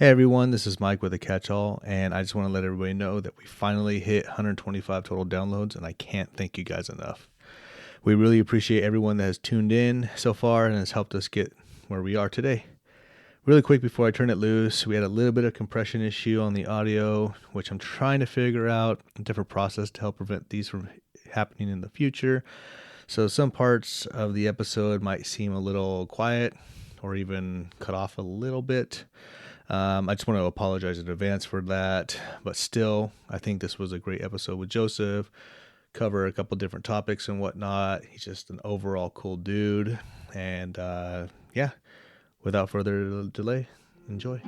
Hey everyone, this is Mike with a catch-all, and I just want to let everybody know that we finally hit 125 total downloads, and I can't thank you guys enough. We really appreciate everyone that has tuned in so far and has helped us get where we are today. Really quick before I turn it loose, we had a little bit of compression issue on the audio, which I'm trying to figure out a different process to help prevent these from happening in the future. So some parts of the episode might seem a little quiet or even cut off a little bit. I just want to apologize in advance for that, but still, I think this was a great episode with Joesph. Cover a couple different topics and whatnot. He's just an overall cool dude, and without further delay, enjoy.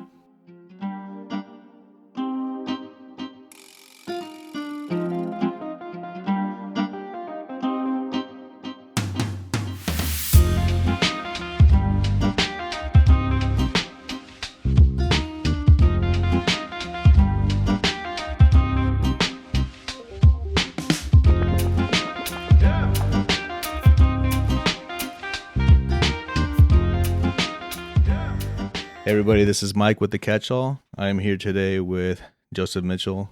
Hey everybody, this is Mike with the Catch-All. I am here today with Joseph Mitchell.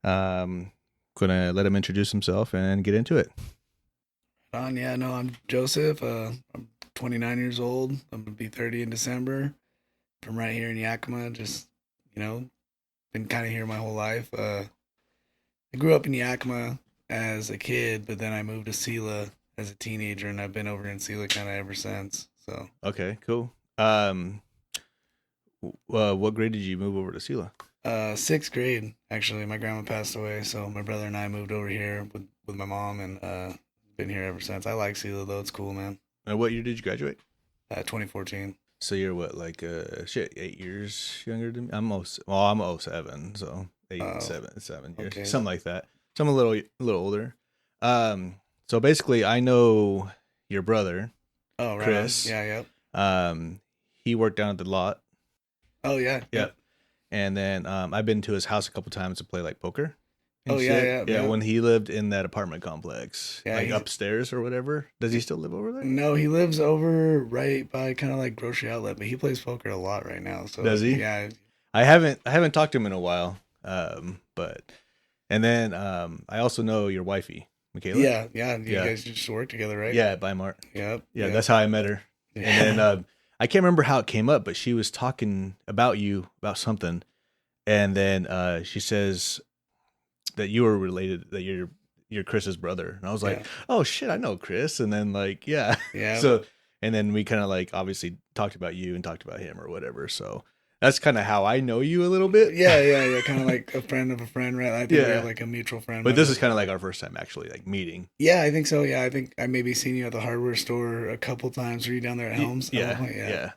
Gonna let him introduce himself and get into it. I'm Joesph. I'm 29 years old. I'm gonna be 30 in December. From right here in Yakima. Just been kind of here my whole life. I grew up in Yakima as a kid, but then I moved to Selah as a teenager, and I've been over in Selah kind of ever since. So Okay, cool. What grade did you move over to Selah? Sixth grade, actually. My grandma passed away, so my brother and I moved over here with my mom, and been here ever since. I like Selah though; it's cool, man. What year did you graduate? 2014. So you're what, 8 years younger than me? I'm 07, so 7 years, okay. something like that. So I'm a little older. So basically, I know your brother, Oh, right. Chris. Yeah, yep. He worked down at the lot. Oh, yeah. Yep. And then I've been to his house a couple times to play poker. Oh, shit. yeah. When he lived in that apartment complex, Yeah, upstairs or whatever. Does he still live over there? No, he lives over right by kind of like grocery outlet, but he plays poker a lot right now. So does he? Yeah. I haven't talked to him in a while. But and then I also know your wifey, Michaela. Yeah. You guys just work together, right? Yeah, at Mart. Yep. Yeah, that's how I met her. Yeah. And then I can't remember how it came up, but she was talking about you about something, and then she says that you were related, that you're Chris's brother, and I was like, oh shit, I know Chris. And then Yeah. So and then we kind of obviously talked about you and talked about him or whatever. So that's kind of how I know you a little bit. Yeah. Kind of like a friend of a friend, right? I think we have a mutual friend. But this is kind of our first time actually meeting. Yeah, I think so. Yeah, I think I maybe seen you at the hardware store a couple times. Were you down there at Helms? Yeah.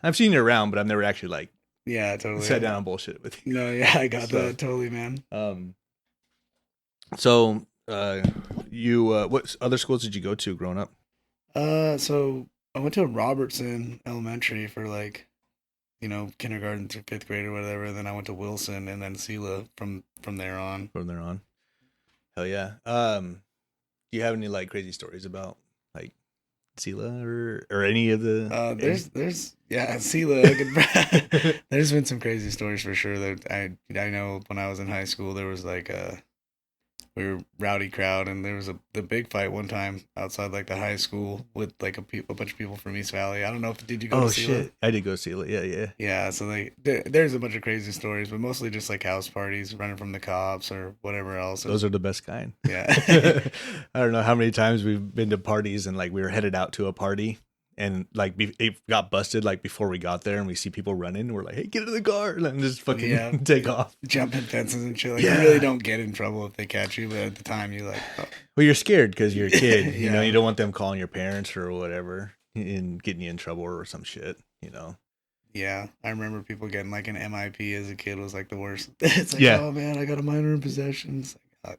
I've seen you around, but I've never actually totally sat down and bullshit with you. No, yeah, I got that totally, man. So you what other schools did you go to growing up? So I went to Robertson Elementary for kindergarten through fifth grade or whatever. And then I went to Wilson and then Selah from there on. From there on. Hell yeah. Do you have any crazy stories about Selah or any of the there's Selah. There's been some crazy stories for sure that I know when I was in high school there was we were rowdy crowd, and there was the big fight one time outside the high school with a bunch of people from East Valley. I don't know if did you go to Selah? Oh shit, I did go to Selah. Yeah. So there's a bunch of crazy stories, but mostly just house parties, running from the cops or whatever else. Those are the best kind. Yeah. I don't know how many times we've been to parties and we were headed out to a party. And it got busted before we got there, and we see people running, and we're like, "Hey, get into the car!" and just fucking take off, jumping fences and shit. You really don't get in trouble if they catch you, but at the time you oh. Well, you're scared because you're a kid. You know, you don't want them calling your parents or whatever and getting you in trouble or some shit. Yeah, I remember people getting an MIP as a kid was the worst. It's oh man, I got a minor in possession.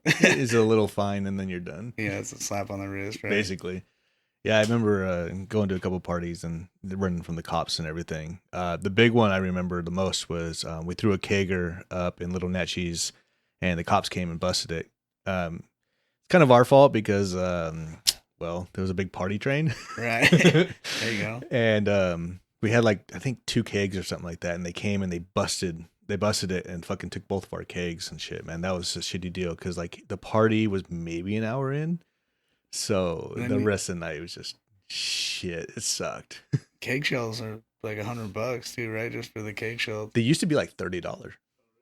It's a little fine, and then you're done. Yeah, it's a slap on the wrist, right? Basically. Yeah, I remember going to a couple parties and running from the cops and everything. The big one I remember the most was we threw a kegger up in Little Natchez, and the cops came and busted it. It's kind of our fault because, there was a big party train. Right. There you go. And We had like I think 2 kegs or something like that, and they came and they busted it and fucking took both of our kegs and shit, man. That was a shitty deal because like the party was maybe an hour in, so And the then rest of the night was just shit. It sucked. cake shells are like $100 too, right? Just for the cake shell. They used to be like $30.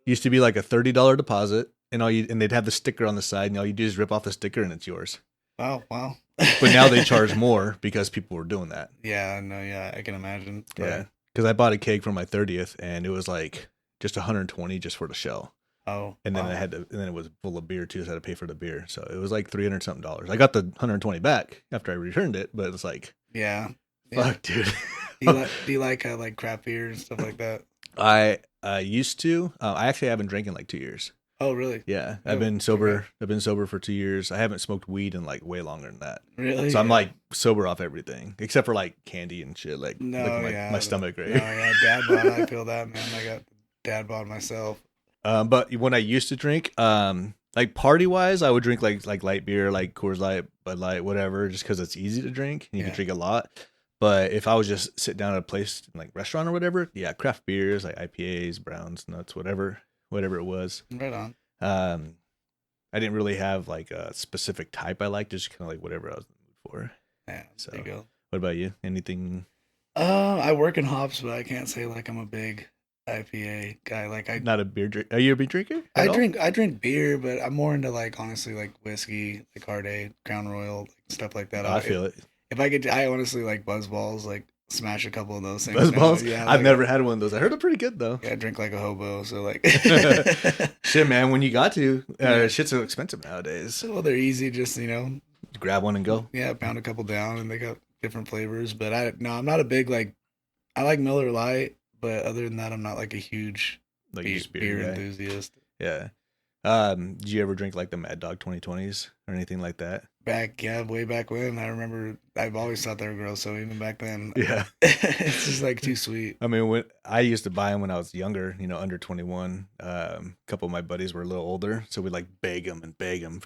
Used to be like a $30 deposit, and they'd have the sticker on the side, and all you do is rip off the sticker and it's yours. Wow, wow. But now they charge more because people were doing that. Yeah, no, yeah, I can imagine. But, Yeah, because I bought a cake for my 30th, and it was like just 120 just for the shell. Oh, And then wow. and then it was full of beer too, so I had to pay for the beer. So it was like 300 something dollars. I got the 120 back after I returned it, but it's like, Yeah. fuck, dude. Do you like craft beer and stuff like that? I used to. I actually haven't drank in like 2 years. Oh, really? Yeah, Oh, I've been sober. okay. I've been sober for 2 years. I haven't smoked weed in like way longer than that. Really? So I'm Yeah. like sober off everything except for like candy and shit. Like No, look at yeah. my stomach right No, here. yeah, dad bod. I feel that, man. I got dad bod myself. But when I used to drink, like party wise, I would drink like light beer, like Coors Light, Bud Light, whatever, just because it's easy to drink and you Yeah. can drink a lot. But if I was just sit down at a place like restaurant or whatever, yeah, craft beers like IPAs, browns, nuts, whatever it was. Right on. I didn't really have like a specific type I liked, just kind of like whatever I was in the mood for. Yeah, So, there you go. what about you? Anything? I work in hops, but I can't say like I'm a big IPA guy. Like Not a beer drink? Are you a beer drinker? I at all? drink beer, but I'm more into like honestly like whiskey, like Hard A, Crown Royal, like, stuff like that. Oh, I feel it. If I could, I honestly like Buzz Balls, like smash a couple of those things. Buzz now. balls? Yeah, I've like, never had one of those. I heard they're pretty good though. Yeah, I drink like a hobo, so like. Shit, man, when you got to, Yeah. shit's so expensive nowadays. Well, they're easy, just Grab one and go. yeah, pound a couple down, and they got different flavors. But I'm not a big like. I like Miller Lite, but other than that, I'm not like a huge Like beer, just beer guy. enthusiast. Yeah. Did you ever drink like the Mad Dog 2020s or anything like that? Way back when. I remember I've always thought they were gross, so even back then, Yeah. it's just like too sweet. I mean, when I used to buy them when I was younger, under 21. A couple of my buddies were a little older, so we'd like beg them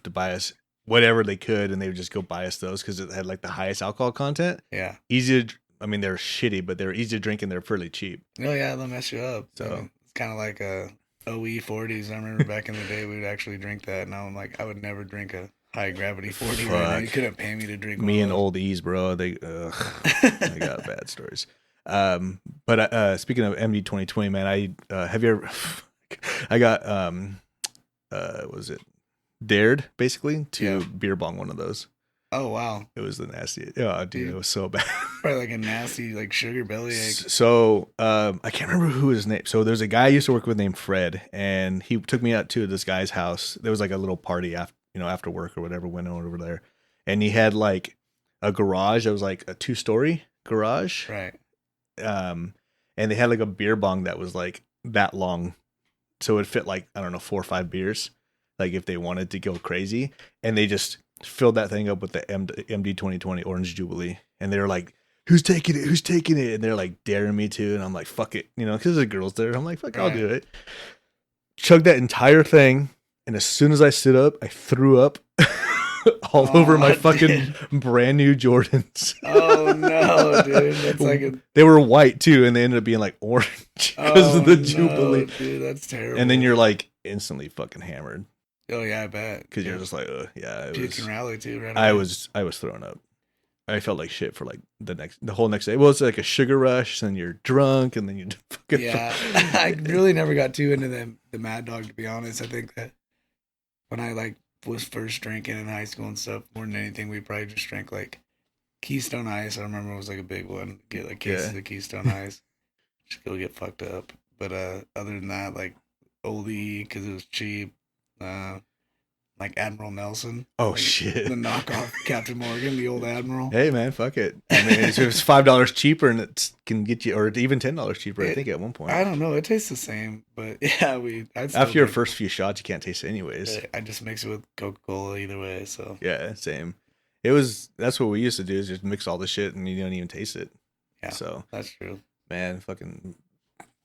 to buy us whatever they could, and they would just go buy us those because it had like the highest alcohol content. Yeah. Easy to, I mean, they're shitty, but they're easy to drink and they're fairly cheap. Oh yeah, they'll mess you up. So- I mean, it's kind of like a OE 40s. I remember back in the day we would actually drink that. Now I'm like, I would never drink a high gravity 40 right now. You Fuck. couldn't pay me to drink Me one and of old E's, bro. They got bad stories. But speaking of MD 2020, man, I have you ever? I got was it dared basically to Yeah. beer bong one of those. Oh wow, It was the nastiest. Oh, dude, it was so bad. probably like a nasty like sugar bellyache. So I can't remember who his name. So there's a guy I used to work with named Fred, and he took me out to this guy's house. There was like a little party after work or whatever. Went on over there, and he had like a garage that was like a 2-story garage. Right. And they had like a beer bong that was like that long, so it fit like I don't know 4 or 5 beers, like if they wanted to go crazy, and they just filled that thing up with the MD 2020 Orange Jubilee, and they were like, "Who's taking it? Who's taking it?" And they're like daring me to, and I'm like, "Fuck it," because the girls there. I'm like, "Fuck, I'll Right. do it." Chugged that entire thing, and as soon as I stood up, I threw up all over my fucking brand new Jordans. Oh no, dude, that's like a They were white too, and they ended up being like orange because of the Jubilee. No, dude, that's terrible. And then you're like instantly fucking hammered oh yeah, I bet because you're just like, yeah, it puke was. and rally too. Right. I was throwing up. I felt like shit for like the whole next day. Well, it's like a sugar rush, and you're drunk, and then you fucking Yeah, I really never got too into the Mad Dog, to be honest. I think that when I like was first drinking in high school and stuff, more than anything, we probably just drank like Keystone Ice. I remember it was like a big one. Get like cases of Keystone Ice. Just go get fucked up. But other than that, like oldie because it was cheap. Like Admiral Nelson. Oh like, shit! The knockoff Captain Morgan, the old Admiral. Hey man, fuck it. I mean, it's $5 cheaper, and it can get you, or even $10 cheaper. I think at one point. I don't know. It tastes the same, but yeah, After your first few shots, you can't taste it anyways. I just mix it with Coca-Cola either way. So Yeah, same. That's what we used to do, is just mix all the shit and you don't even taste it. yeah, So that's true. man, fucking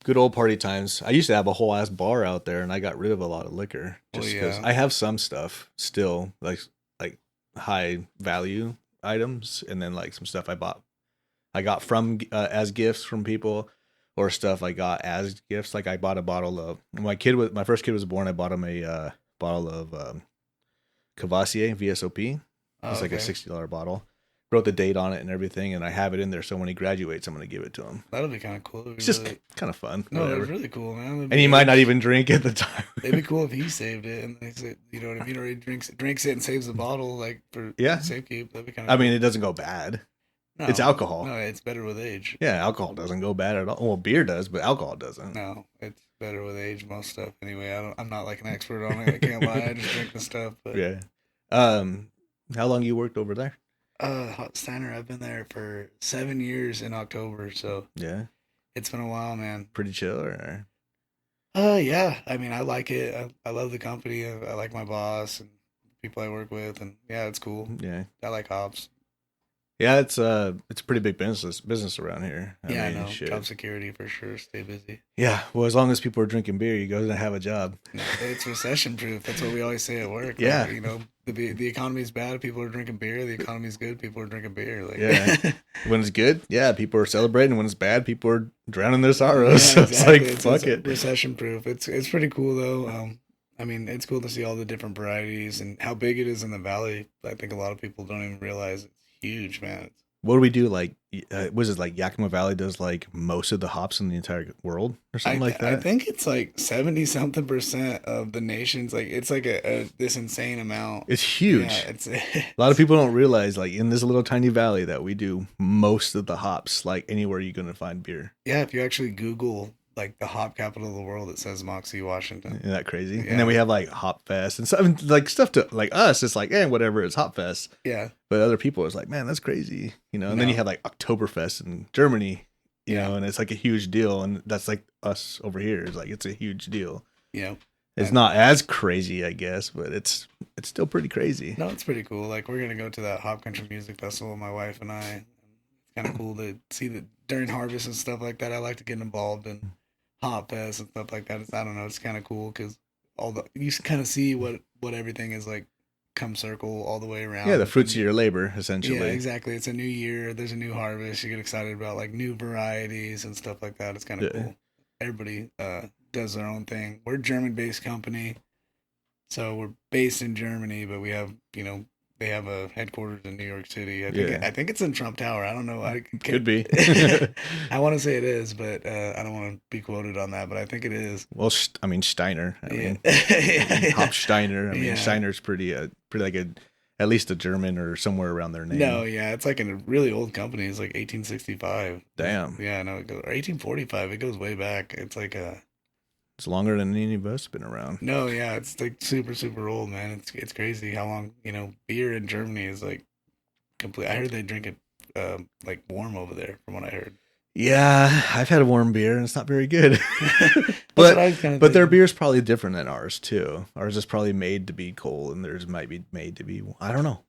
good old party times. I used to have a whole ass bar out there, and I got rid of a lot of liquor just because yeah. I have some stuff still, like high value items, and then like some stuff I bought I got from as gifts from people, or stuff I got as gifts. Like I bought a bottle of my first kid was born. I bought him a bottle of Cavassier VSOP. Oh, It's like a okay. $60 bottle. Wrote the date on it and everything, and I have it in there. So when he graduates, I'm gonna give it to him. That'll be kind of cool. It'd be It's just really, kind of fun. no, it's Whatever. really cool, man. It'd And he be, might not even drink at the time. it'd be cool if he saved it and they said, you know what I mean, or he drinks it and saves the bottle like for Yeah. safekeep. That'd be kind I of. mean, it doesn't go bad. No, It's alcohol. No, it's better with age. Yeah, alcohol doesn't go bad at all. Well, beer does, but alcohol doesn't. No, it's better with age. Most stuff, anyway. I'm not like an expert on it. I can't lie. I just drink the stuff. But Yeah. How long you worked over there? Hot Steiner, I've been there for 7 years in October, so Yeah, it's been a while, man. pretty chill. Or Yeah. I mean, I like it. I love the company. I like my boss and people I work with, and yeah, it's cool. yeah, I like hops. yeah. It's a pretty big business around here. Yeah, I mean, know. shit. Job security for sure. Stay busy. Yeah. Well, as long as people are drinking beer, you guys gonna have a job. No, it's recession proof. That's what we always say at work. Yeah. Like, you know, the economy's bad. People are drinking beer. The economy's good. People are drinking beer. Like, Yeah. When it's good, yeah, people are celebrating. When it's bad, people are drowning their sorrows. Yeah, So it's like, fuck it's it. recession proof. It's pretty cool though. I mean, it's cool to see all the different varieties and how big it is in the valley. I think a lot of people don't even realize it's huge, man. What do we do? Like, was it like Yakima Valley does like most of the hops in the entire world or something like that? I think it's like 70 something percent of the nation's like it's like a this insane amount. It's huge. Yeah, it's A lot of people don't realize, like, in this little tiny valley, that we do most of the hops. Like anywhere you're gonna find beer. yeah. If you actually Google like the hop capital of the world, it says Moxie, Washington. Isn't that crazy? Yeah. And then we have like Hop Fest and stuff, like stuff to like us. It's like, whatever. It's Hop Fest. Yeah, But other people, it's like, man, that's crazy, you know. And then No. you have like Oktoberfest in Germany, you Yeah. know, and it's like a huge deal. And that's like us over here. It's like it's a huge deal. yeah. It's not as crazy, I guess, but it's still pretty crazy. No, it's pretty cool. Like we're gonna go to that Hop Country Music Festival, my wife and I. It's kind of cool to see that during harvest and stuff like that. I like to get involved in Hop Fest and stuff like that. I don't know. It's kind of cool because you kind of see what everything is like come circle all the way around. Yeah, the fruits of your labor, essentially. Yeah, exactly. It's a new year. There's a new harvest. You get excited about like new varieties and stuff like that. It's kind of Yeah. cool. Everybody does their own thing. We're a German-based company, so we're based in Germany, but we have they have a headquarters in New York City. Yeah. I think it's in Trump Tower. I don't know. Could be. I want to say it is, but I don't want to be quoted on that. But I think it is. Well, I mean Steiner. I mean, Yeah. Hop Steiner. I mean, Yeah. Steiner's pretty like at least a German or somewhere around their name. No, yeah, it's like a really old company. It's like 1865. Damn. Yeah, no, it goes or 1845. It goes way back. It's like It's longer than any of us been around. no, yeah, it's like super super old, man. It's crazy how long beer in Germany is like complete. I heard they drink it like warm over there, from what I heard. Yeah, I've had a warm beer and it's not very good. What I was kinda but their thinking. beer's probably different than ours too. Ours is probably made to be cold, and theirs might be made to be. I don't know.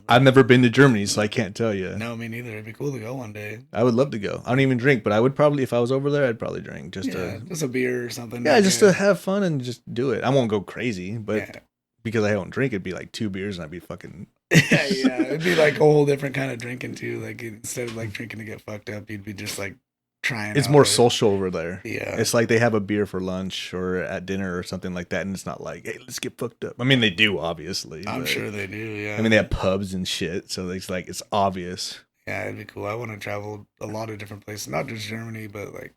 I've never been to Germany, so I can't tell you. No, me neither. It'd be cool to go one day. I would love to go. I don't even drink, but I would probably, if I was over there, I'd probably drink just Yeah, to, just a beer or something. yeah, like just that. to have fun and just do it. I won't go crazy, but Yeah. because I don't drink, it'd be like 2 beers and I'd be fucking. Yeah, it'd be like a whole different kind of drinking too. Like instead of like drinking to get fucked up, you'd be just like trying. It's out, more like- social over there. Yeah, It's like they have a beer for lunch or at dinner or something like that, and it's not like, hey, let's get fucked up. I mean, they do, obviously. I'm but- sure they do. Yeah, I mean, they have pubs and shit, so it's like it's obvious. yeah, it'd be cool. I want to travel a lot of different places, not just Germany, but like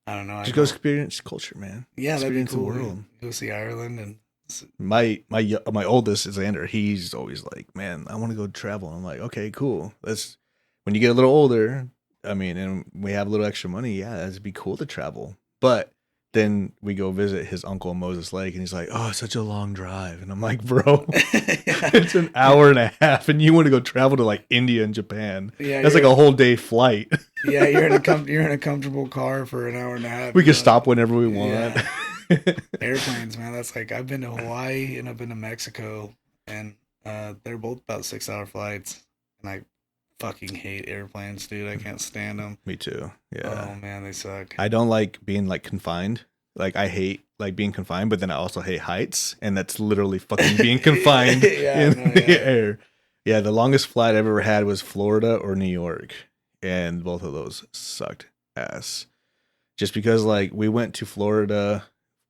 I don't know. Just go experience culture, man. Yeah, that'd be experience the cool. world. Go see Ireland and My oldest is Xander. He's always like, man, I want to go travel. And I'm like, okay, cool. Let's. When you get a little older, I mean, and we have a little extra money, yeah, it'd be cool to travel. But then we go visit his uncle in Moses Lake, and he's like, oh, it's such a long drive. And I'm like, bro, it's an hour and a half, and you want to go travel to like India and Japan. Yeah, That's like you're- a whole day flight. yeah, you're in a comfortable car for an hour and a half. We you can know? stop whenever we want. Yeah. Airplanes, man. That's like I've been to Hawaii and I've been to Mexico, and they're both about 6 hour flights, and I fucking hate airplanes, dude. I can't stand them. Me too. Yeah. Oh man, they suck. I don't like being like confined. Like I hate like being confined, but then I also hate heights, and that's literally fucking being confined Yeah, in no, the yeah. air. Yeah, the longest flight I ever had was Florida or New York, and both of those sucked ass. Just because like we went to Florida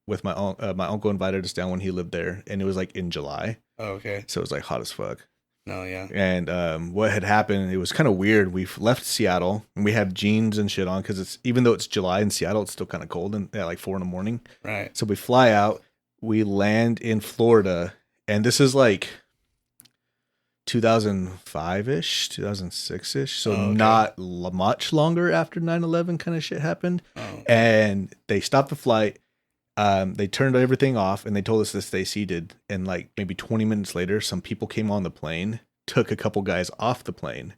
with my uncle invited us down when he lived there, and it was like in July, Oh, okay. so it was like hot as fuck. No, yeah. And what had happened, it was kind of weird. We left Seattle and we had jeans and shit on because it's, even though it's July in Seattle, it's still kind of cold and at like 4 a.m. Right. So we fly out, we land in Florida, and this is like 2005-ish, 2006-ish. So Oh, okay. not much longer after 9/11 kind of shit happened. Oh. And they stopped the flight. They turned everything off and they told us to stay seated. And like maybe 20 minutes later, some people came on the plane, took a couple guys off the plane.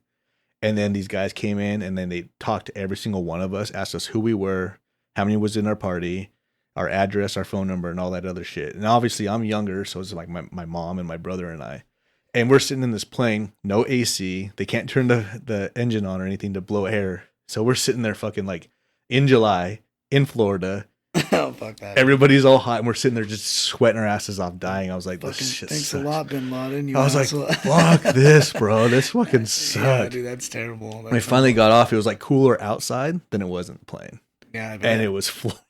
And then these guys came in and then they talked to every single one of us, asked us who we were, how many was in our party, our address, our phone number, and all that other shit. And obviously I'm younger, so it's like my mom and my brother and I. And we're sitting in this plane, no AC. They can't turn the engine on or anything to blow air. So we're sitting there fucking like in July in Florida. Oh, fuck that. Everybody's all hot and we're sitting there just sweating our asses off, dying. I was like, this shit Thanks sucks. a lot, Bin Laden. You I was asshole. like, fuck this, bro. This fucking sucked. Yeah, dude, that's terrible. When I finally got off, it was like cooler outside than it was in the plane. Yeah, I bet. And it was Florida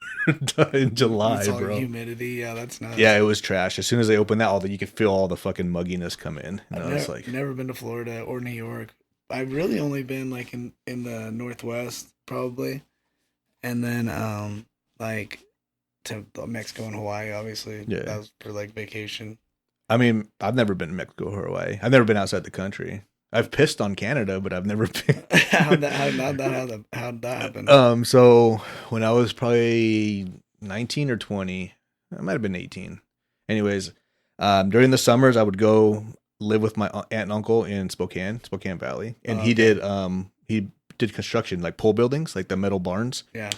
in July, It's all bro. humidity. Yeah, that's nuts. Yeah, it was trash. As soon as they opened that, you could feel all the fucking mugginess come in. And I was like, never been to Florida or New York. I've really only been like in the Northwest probably, and then like to Mexico and Hawaii. Obviously, Yeah. that was for like vacation. I mean, I've never been to Mexico or Hawaii. I've never been outside the country. I've pissed on Canada, but I've never been. How'd that happen? So when I was probably 19 or 20, I might have been 18. Anyways, during the summers, I would go live with my aunt and uncle in Spokane Valley, and he did construction, like pole buildings, like the metal barns. Yeah.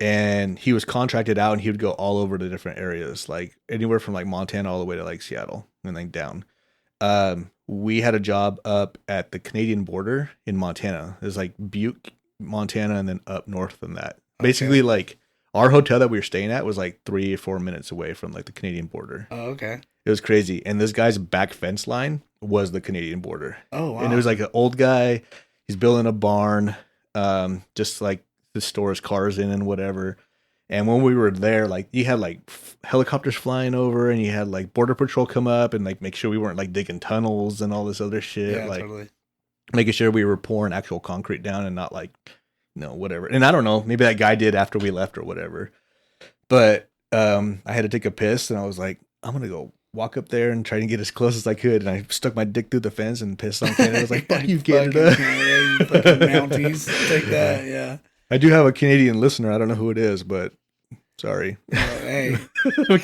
And he was contracted out, and he would go all over the different areas, like anywhere from like Montana all the way to like Seattle and then down. We had a job up at the Canadian border in Montana. It was like Butte, Montana, and then up north from that. Basically, like our hotel that we were staying at was like 3 or 4 minutes away from like the Canadian border. Oh, okay. It was crazy. And this guy's back fence line was the Canadian border. Oh, wow. And it was like an old guy. He's building a barn, just like to store his cars in and whatever. And when we were there, like you had like helicopters flying over, and you had like border patrol come up and like make sure we weren't like digging tunnels and all this other shit. Yeah, like totally. making sure we were pouring actual concrete down and not like, whatever. And I don't know, maybe that guy did after we left or whatever. But I had to take a piss, and I was like, I'm gonna go walk up there and try to get as close as I could. And I stuck my dick through the fence and pissed on Canada. I was like, fuck you, Canada. Canada, you fucking Mounties. Take that, yeah. I do have a Canadian listener. I don't know who it is, but sorry. Hey, I'm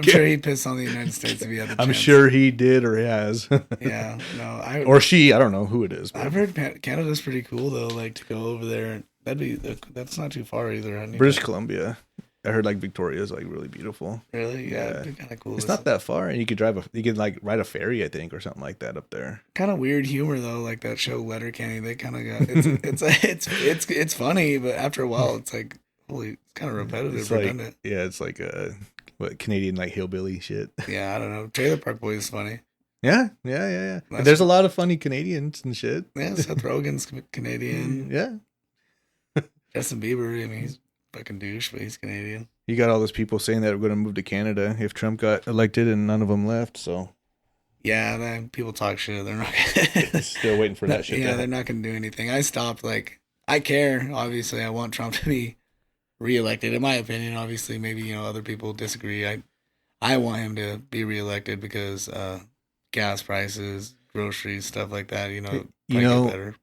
sure he'd piss on the United States if he had the chance. I'm sure he did or has. Yeah, no, or she. I don't know who it is. But. I've heard Canada's pretty cool though. Like to go over there. That's not too far either. British Columbia. I heard like Victoria's like really beautiful. Really? Yeah. Kind of cool. It's not that far, and you could like ride a ferry, I think, or something like that up there. Kind of weird humor though, like that show Letterkenny. They kind of got it's funny, but after a while, it's like holy, it's kind of repetitive, it's like, redundant. Yeah, it's like Canadian like hillbilly shit. Yeah, I don't know. Trailer Park Boys is funny. Yeah. There's a lot of funny Canadians and shit. Yeah, Seth Rogen's Canadian. Yeah. Justin Bieber, I mean, he's fucking douche, but he's Canadian. You got all those people saying that we're going to move to Canada if Trump got elected, and none of them left. So yeah, then people talk shit. They're not still waiting for that shit. Yeah, they're not going to do anything. I stopped. Like, I care. Obviously, I want Trump to be reelected. In my opinion, obviously, maybe other people disagree. I want him to be reelected because gas prices, groceries, stuff like that. Get better.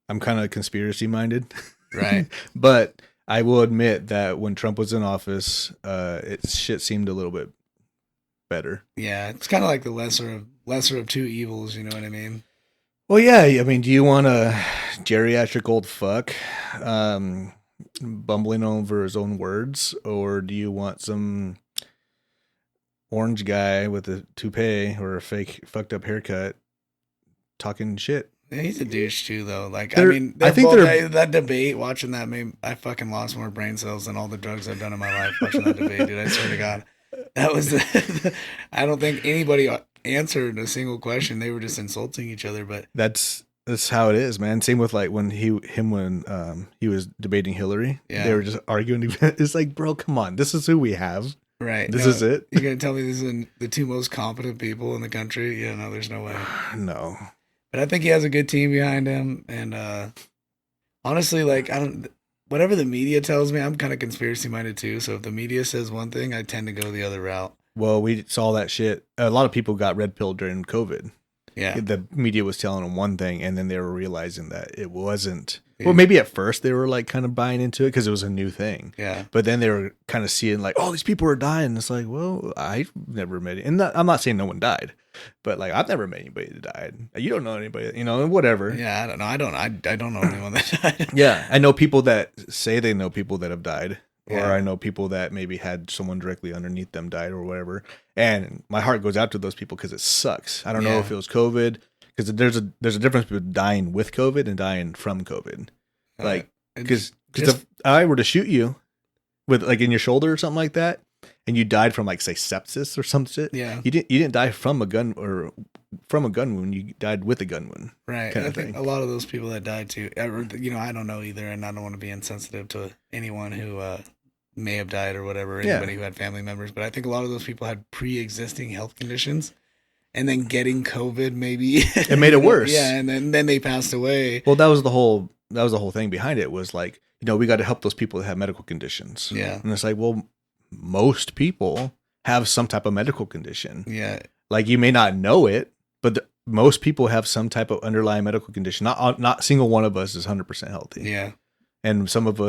I'm kind of conspiracy minded. Right. But I will admit that when Trump was in office, shit seemed a little bit better. Yeah, it's kind of like the lesser of two evils, you know what I mean? Well, yeah, I mean, do you want a geriatric old fuck bumbling over his own words, or do you want some orange guy with a toupee or a fake fucked up haircut talking shit? Yeah, he's a douche too, though. Like, I think that debate, watching that, I fucking lost more brain cells than all the drugs I've done in my life watching that debate, dude. I swear to God, that was. I don't think anybody answered a single question. They were just insulting each other. But that's That's how it is, man. Same with like when he was debating Hillary. Yeah. They were just arguing. It's like, bro, come on. This is who we have. Right. This No, is it. you're gonna tell me these are the two most competent people in the country? Yeah, no, there's no way. No. But I think he has a good team behind him, and honestly, like I don't. Whatever the media tells me, I'm kind of conspiracy minded too. So if the media says one thing, I tend to go the other route. Well, we saw that shit. A lot of people got red pilled during COVID. Yeah. The media was telling them one thing, and then they were realizing that it wasn't. Well, maybe at first they were like kind of buying into it because it was a new thing. Yeah. But then they were kind of seeing like, oh, these people are dying. It's like, well, I've never met, and I'm not saying no one died, but like I've never met anybody that died. You don't know anybody, whatever. Yeah, I don't know. I don't know anyone that died. Yeah, I know people that say they know people that have died. Or Yeah. I know people that maybe had someone directly underneath them died or whatever. And my heart goes out to those people because it sucks. I don't know Yeah. if it was COVID, because there's a difference between dying with COVID and dying from COVID. Like, because if I were to shoot you with like in your shoulder or something like that, and you died from like say sepsis or some shit, yeah, you didn't die from a gun or from a gun wound. You died with a gun wound. right. Kind I of think thing. a lot of those people that died too, I don't know either, and I don't want to be insensitive to anyone who may have died or whatever, anybody who had family members. But I think a lot of those people had pre-existing health conditions, and then getting COVID maybe It made it worse. Yeah, and then they passed away. Well, that was the whole thing behind it was like, we got to help those people that have medical conditions. Yeah. And it's like, well, most people have some type of medical condition. Yeah. Like you may not know it, but most people have some type of underlying medical condition. Not single one of us is 100% healthy. Yeah. And some of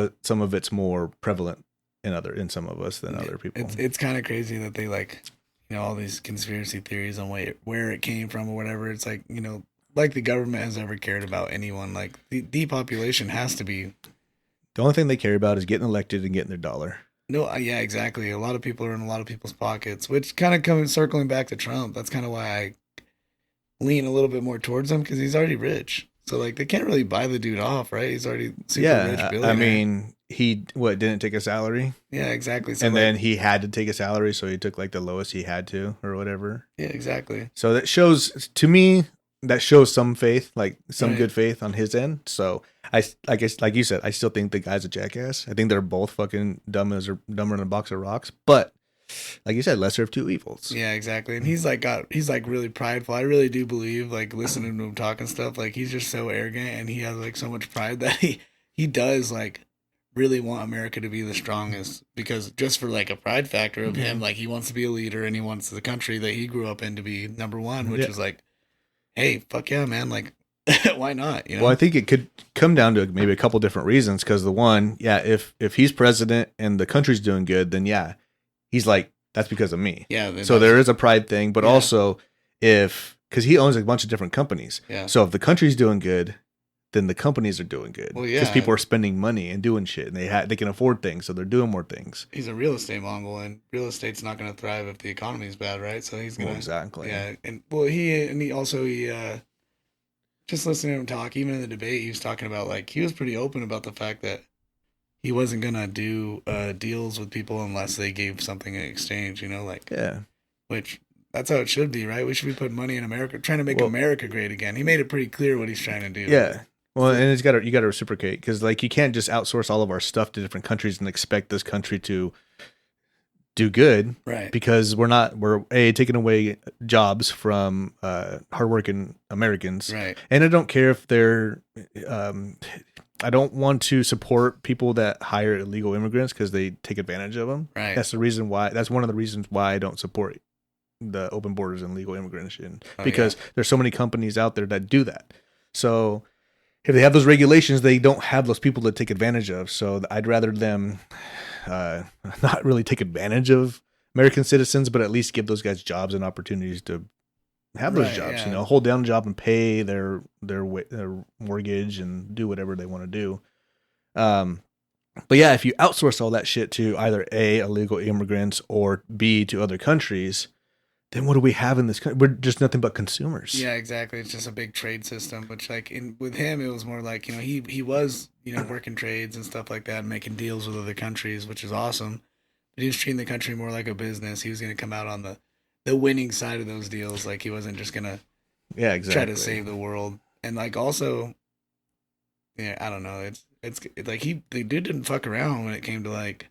it's more prevalent in some of us than other people. It's kind of crazy that they like, all these conspiracy theories on where it came from or whatever. It's like, like the government has ever cared about anyone. Like the depopulation has to be. The only thing they care about is getting elected and getting their dollar. No, yeah, exactly. A lot of people are in a lot of people's pockets, which kind of comes circling back to Trump. That's kind of why I lean a little bit more towards him, because he's already rich. So like they can't really buy the dude off, right? He's already super rich billionaire. I mean, he didn't take a salary? Yeah, exactly. So and then he had to take a salary, so he took like the lowest he had to or whatever. Yeah, exactly. So that shows, to me, some faith, like some Right. good faith on his end. So I guess, like you said, I still think the guy's a jackass. I think they're both fucking dumber than a box of rocks. But like you said, lesser of two evils. Yeah, exactly. And he's like really prideful. I really do believe, like, listening to him talk and stuff, like he's just so arrogant, and he has like so much pride that he does like really want America to be the strongest, because just for like a pride factor of him, like he wants to be a leader and he wants the country that he grew up in to be number one, which is like, hey, fuck yeah, man, like why not? Well, I think it could come down to maybe a couple different reasons. Because the one, if he's president and the country's doing good, then he's like, that's because of me. Yeah. So there is a pride thing, but also because he owns a bunch of different companies. Yeah. So if the country's doing good, then the companies are doing good. Well, Because people are spending money and doing shit, and they can afford things, so they're doing more things. He's a real estate mogul, and real estate's not going to thrive if the economy is bad, right? So he's going to exactly. Yeah, and he also just listening to him talk, even in the debate, he was talking about, like, he was pretty open about the fact that he wasn't gonna do deals with people unless they gave something in exchange, which that's how it should be, right? We should be putting money in America, trying to make America great again. He made it pretty clear what he's trying to do. Yeah. Well, and you got to reciprocate, because like you can't just outsource all of our stuff to different countries and expect this country to do good, right? Because we're taking away jobs from hardworking Americans, right? And I don't care if they're I don't want to support people that hire illegal immigrants because they take advantage of them. Right. That's one of the reasons why I don't support the open borders and legal immigration, because there's so many companies out there that do that. So if they have those regulations, they don't have those people to take advantage of. So I'd rather them not really take advantage of American citizens, but at least give those guys jobs and opportunities to have those jobs, hold down a job and pay their mortgage and do whatever they want to do. But if you outsource all that shit to either A, illegal immigrants, or B, to other countries, then what do we have in this country? We're just nothing but consumers. Yeah, exactly. It's just a big trade system, which like with him, it was more like, he was, working trades and stuff like that and making deals with other countries, which is awesome. But he was treating the country more like a business. He was going to come out on the winning side of those deals. Like he wasn't just going to try to save the world. And like also, yeah, I don't know. It's like the dude didn't fuck around when it came to like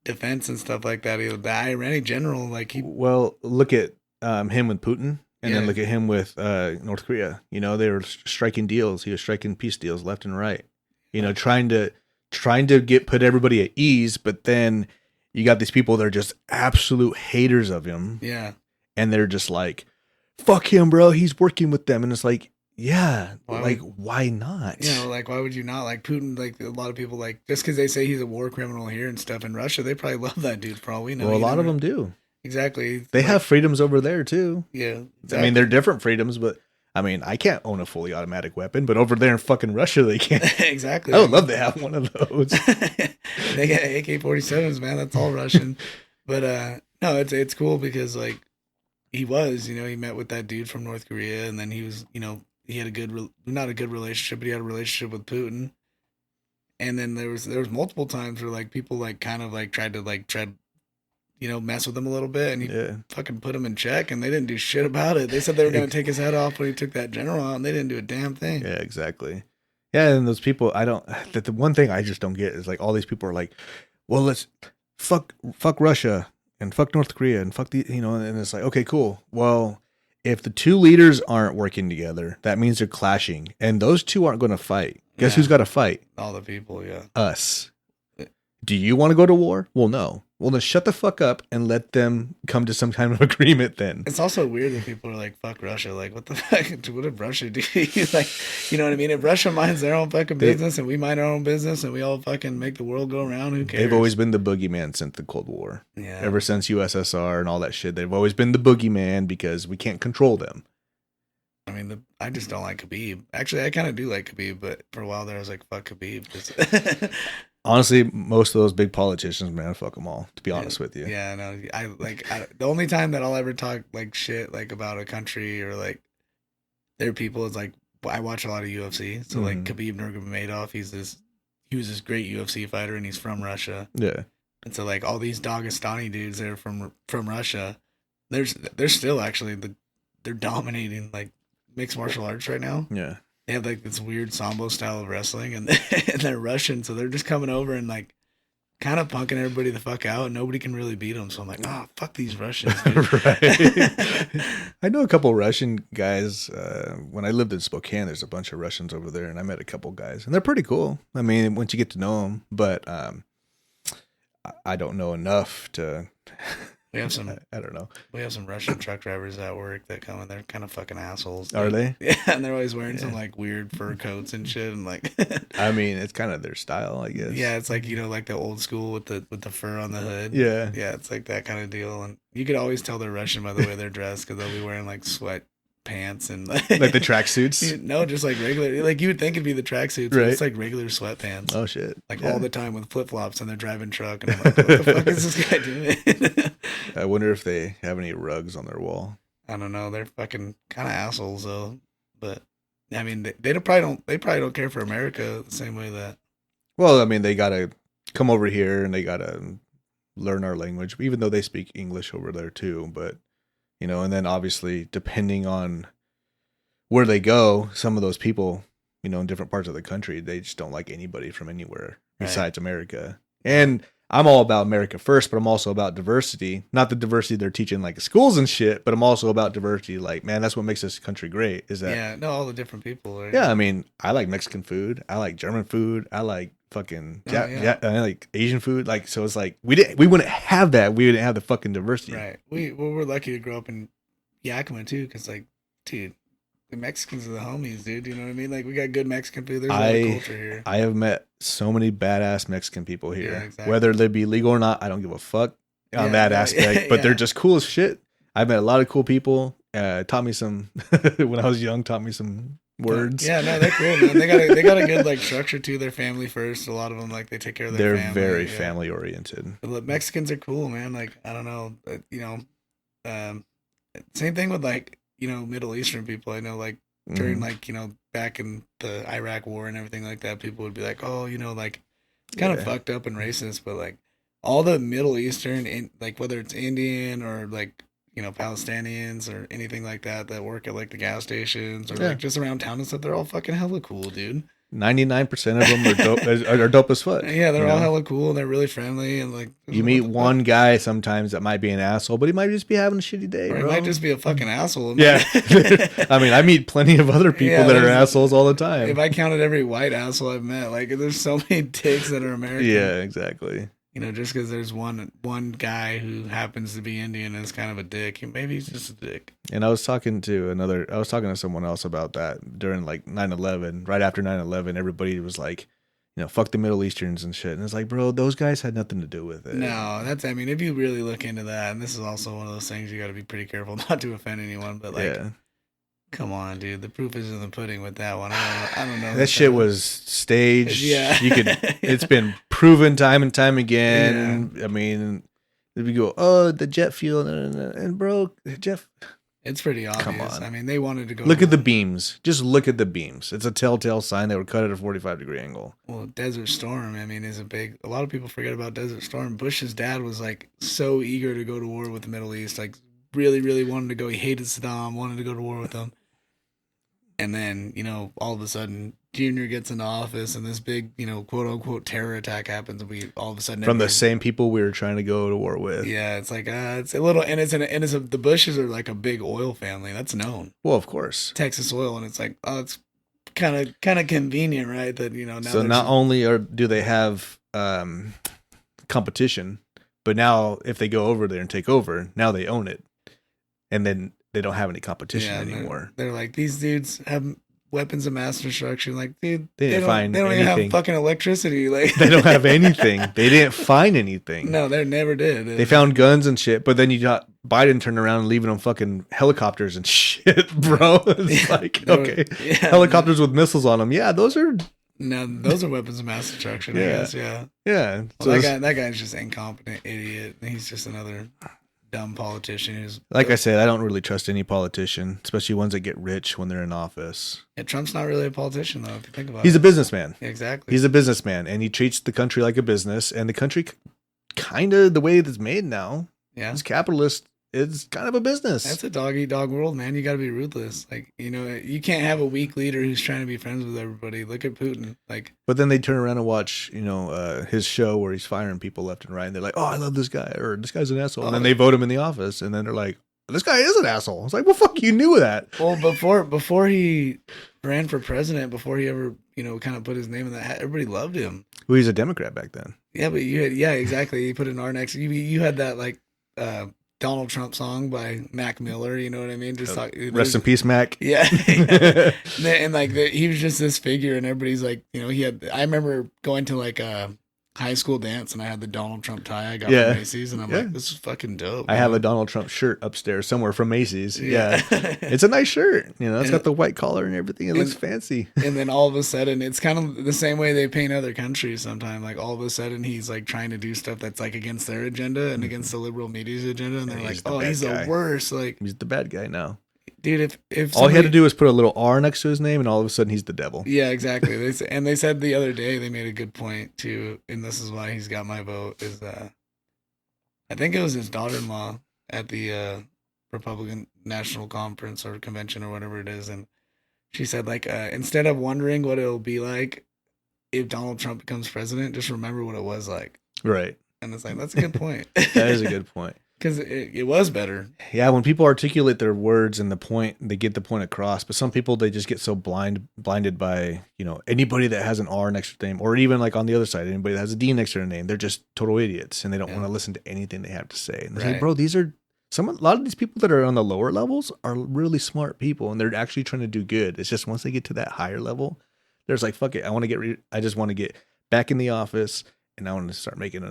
defense and stuff like that. The Iranian general, like he, Well, look at him with Putin, and then yeah, look at him with North Korea. You know, they were striking deals. He was striking peace deals left and right. You know, trying to get put everybody at ease, but then you got these people that are just absolute haters of him, yeah. and they're just like, "Fuck him, bro. He's working with them," and it's like, yeah, Why like would why not? you know, like why would you not like Putin? Like a lot of people, like just because they say he's a war criminal here and stuff in Russia, they probably love that dude for all we know. Well, a You lot of never them do. exactly They like have freedoms over there too. yeah, I mean, they're exactly. different freedoms, but I mean, I can't own a fully automatic weapon, but over there in fucking Russia, they can. Exactly. I I would love mean, to have one of those. they get AK-47s, man. That's all Russian. But no, it's cool because like he was, he met with that dude from North Korea, and then he was, he had a not a good relationship, but he had a relationship with Putin. And then there was multiple times where like people like kind of like tried to like mess with him a little bit, and he Yeah, fucking put him in check, and they didn't do shit about it. They said they were gonna take his head off when he took that general out, and they didn't do a damn thing. yeah, exactly. Yeah, and those people, I don't. The one thing I just don't get is like all these people are like, well, let's fuck Russia and fuck North Korea and fuck and it's like, okay, cool. Well, if the two leaders aren't working together, that means they're clashing, and those two aren't going to fight. Guess Yeah, who's got to fight? all the people, yeah. Us. Do you want to go to war? Well, no. Well, then shut the fuck up and let them come to some kind of agreement then. It's also weird that people are like, fuck Russia. Like, what the fuck? What did Russia do? Like, you know what I mean? If Russia minds their own fucking They, business and we mind our own business and we all fucking make the world go around, who cares? they've always been the boogeyman since the Cold War. Yeah. Ever since USSR and all that shit, they've always been the boogeyman because we can't control them. I mean, I just don't like Khabib. Actually, I kind of do like Khabib, but for a while there, I was like, fuck Khabib. Honestly, most of those big politicians, man, fuck them all. To be honest with you, Yeah, no, the only time that I'll ever talk like shit like about a country or like their people is like I watch a lot of UFC. So like Khabib Nurmagomedov, he was this great UFC fighter and he's from Russia. Yeah. And so like all these Dagestani dudes that are from Russia, they're still actually they're dominating like mixed martial arts right now. Yeah. They have like this weird sambo style of wrestling, and they're Russian, so they're just coming over and like kind of punking everybody the fuck out, and nobody can really beat them. So I'm like, oh fuck these Russians, Right. I know a couple Russian guys. When I lived in Spokane, there's a bunch of Russians over there, and I met a couple guys, and they're pretty cool. I mean, once you get to know them, but I don't know enough to. we have some I don't know. we have some Russian truck drivers at work that come and they're kind of fucking assholes. Are they? Yeah, and they're always wearing Yeah. some like weird fur coats and shit, and like I mean, it's kind of their style, I guess. yeah, it's like like the old school with the fur on the hood. Yeah. Yeah, it's like that kind of deal, and you could always tell they're Russian by the way they're dressed because they'll be wearing like sweat pants and Like the tracksuits. no, just like regular. Like you would think it'd be the tracksuits, but Right. it's like regular sweatpants. Oh shit! Like Yeah. all the time with flip flops, and they're driving truck, and I'm like, what the fuck is this guy doing? I wonder if they have any rugs on their wall. I don't know. They're fucking kind of assholes though. But I mean, they probably don't care for America the same way that. Well, I mean, they gotta come over here and they gotta learn our language, even though they speak English over there too. But and then obviously depending on where they go, some of those people, in different parts of the country, they just don't like anybody from anywhere besides America. And I'm all about America first, but I'm also about diversity. Not the diversity they're teaching like schools and shit, but I'm also about diversity. Like, man, that's what makes this country great. Is that? Yeah, no, all the different people. Right? Yeah, I mean, I like Mexican food. I like German food. I like fucking I like Asian food. Like, so it's like we wouldn't have that. We wouldn't have the fucking diversity. Right. We're lucky to grow up in Yakima too, because like, dude, the Mexicans are the homies, dude. You know what I mean? Like, we got good Mexican food. There's a lot of culture here. I have met so many badass Mexican people here. Yeah, exactly. Whether they be legal or not, I don't give a fuck on that aspect. But they're just cool as shit. I've met a lot of cool people. Taught me some when I was young. Taught me some words. Yeah, no, they're cool, man. They got a good like structure to their family first. A lot of them like they take care of their family. They're very family oriented. But look, Mexicans are cool, man. Like I don't know, same thing with like Middle Eastern people. I know like during like back in the Iraq War and everything like that, people would be like, oh, like it's kind of fucked up and racist, but like all the Middle Eastern, like whether it's Indian or like Palestinians or anything like that work at like the gas stations or Yeah. like just around town and stuff, they're all fucking hella cool, dude. 99% of them are dope, are dope as fuck. Yeah, they're you all know? hella cool and they're really friendly and like You what meet the one fuck? guy sometimes that might be an asshole, but he might just be having a shitty day, Or he bro. might just be a fucking asshole. Yeah. I mean, I meet plenty of other people Yeah, that are there's- assholes all the time. If I counted every white asshole I've met, like there's so many dicks that are American. Yeah, exactly. Just because there's one guy who happens to be Indian and is kind of a dick, maybe he's just a dick. And I was talking to someone else about that during like 9/11. Right after 9/11, everybody was like, fuck the Middle Easterns and shit. And it's like, bro, those guys had nothing to do with it. No, I mean, if you really look into that, and this is also one of those things you got to be pretty careful not to offend anyone, but like, Yeah. come on, dude, the proof is in the pudding with that one. I don't know. That shit was staged. Yeah. It's been proven time and time again. Yeah. I mean, if you go, oh, the jet fuel, and bro, Jeff, it's pretty obvious. Come on. I mean, they wanted to go. Look at the beams. Just look at the beams. It's a telltale sign they were cut at a 45-degree angle. Well, Desert Storm, I mean, is a lot of people forget about Desert Storm. Bush's dad was like so eager to go to war with the Middle East, like really, really wanted to go. He hated Saddam, wanted to go to war with them. And then, all of a sudden, Junior gets into office, and this big, quote unquote terror attack happens, and we all of a sudden from the same people we were trying to go to war with. Yeah, it's like it's a little, and the Bushes are like a big oil family. That's known. Well, of course, Texas Oil, and it's like, oh, it's kind of convenient, right? That now. So not only do they have competition, but now if they go over there and take over, now they own it, and then they don't have any competition anymore. They're like, these dudes have weapons of mass destruction. Like, dude, they don't even have fucking electricity. Like, they don't have anything. They didn't find anything. No, they never did. They found guns and shit, but then you got Biden turning around and leaving them fucking helicopters and shit, bro. It's like, okay, helicopters with missiles on them. Yeah, those are. No, those are weapons of mass destruction. I guess. Yeah. Yeah. Well, that guy's just incompetent idiot. He's just another dumb politician who's like I said, I don't really trust any politician, especially ones that get rich when they're in office. Yeah, Trump's not really a politician though, if you think about it. He's a businessman. Yeah, exactly. He's a businessman, and he treats the country like a business, and the country kind of the way it's made now. Yeah. It's capitalist. It's kind of a business. That's a dog-eat-dog world, man. You got to be ruthless. Like, you can't have a weak leader who's trying to be friends with everybody. Look at Putin. Like, but then they turn around and watch, his show where he's firing people left and right, and they're like, "Oh, I love this guy," or "This guy's an asshole," and then they vote him in the office, and then they're like, "This guy is an asshole." It's like, well, fuck, you knew that. Well, before he ran for president, before he ever, kind of put his name in that hat, everybody loved him. Well, he's a Democrat back then. Yeah, but exactly. You put an R next. You had that like Donald Trump song by Mac Miller. You know what I mean? Just rest in peace, Mac. Yeah. And like he was just this figure, and everybody's like, he had. I remember going to like a high school dance, and I had the Donald Trump tie I got from Macy's, and I'm like, this is fucking dope. I have a Donald Trump shirt upstairs somewhere from Macy's. Yeah. It's a nice shirt. It's got the white collar and everything. It looks fancy. And then all of a sudden, it's kind of the same way they paint other countries sometimes. Like all of a sudden, he's like trying to do stuff that's like against their agenda and against the liberal media's agenda, and they're like, oh, he's the worst. Like, he's the bad guy now. Dude, if all he had to do was put a little R next to his name, and all of a sudden he's the devil. Yeah, exactly. They said the other day, they made a good point too, and this is why he's got my vote. Is I think it was his daughter-in-law at the Republican National Conference or Convention or whatever it is, and she said like instead of wondering what it'll be like if Donald Trump becomes president, just remember what it was like. Right. And it's like, that's a good point. That is a good point. Because it was better. Yeah, when people articulate their words and the point, they get the point across. But some people, they just get so blinded by, anybody that has an R next to their name, or even like on the other side, anybody that has a D next to their name, they're just total idiots, and they don't want to listen to anything they have to say. And it's like, bro, a lot of these people that are on the lower levels are really smart people, and they're actually trying to do good. It's just once they get to that higher level, there's like, fuck it, I just want to get back in the office. And I want to start making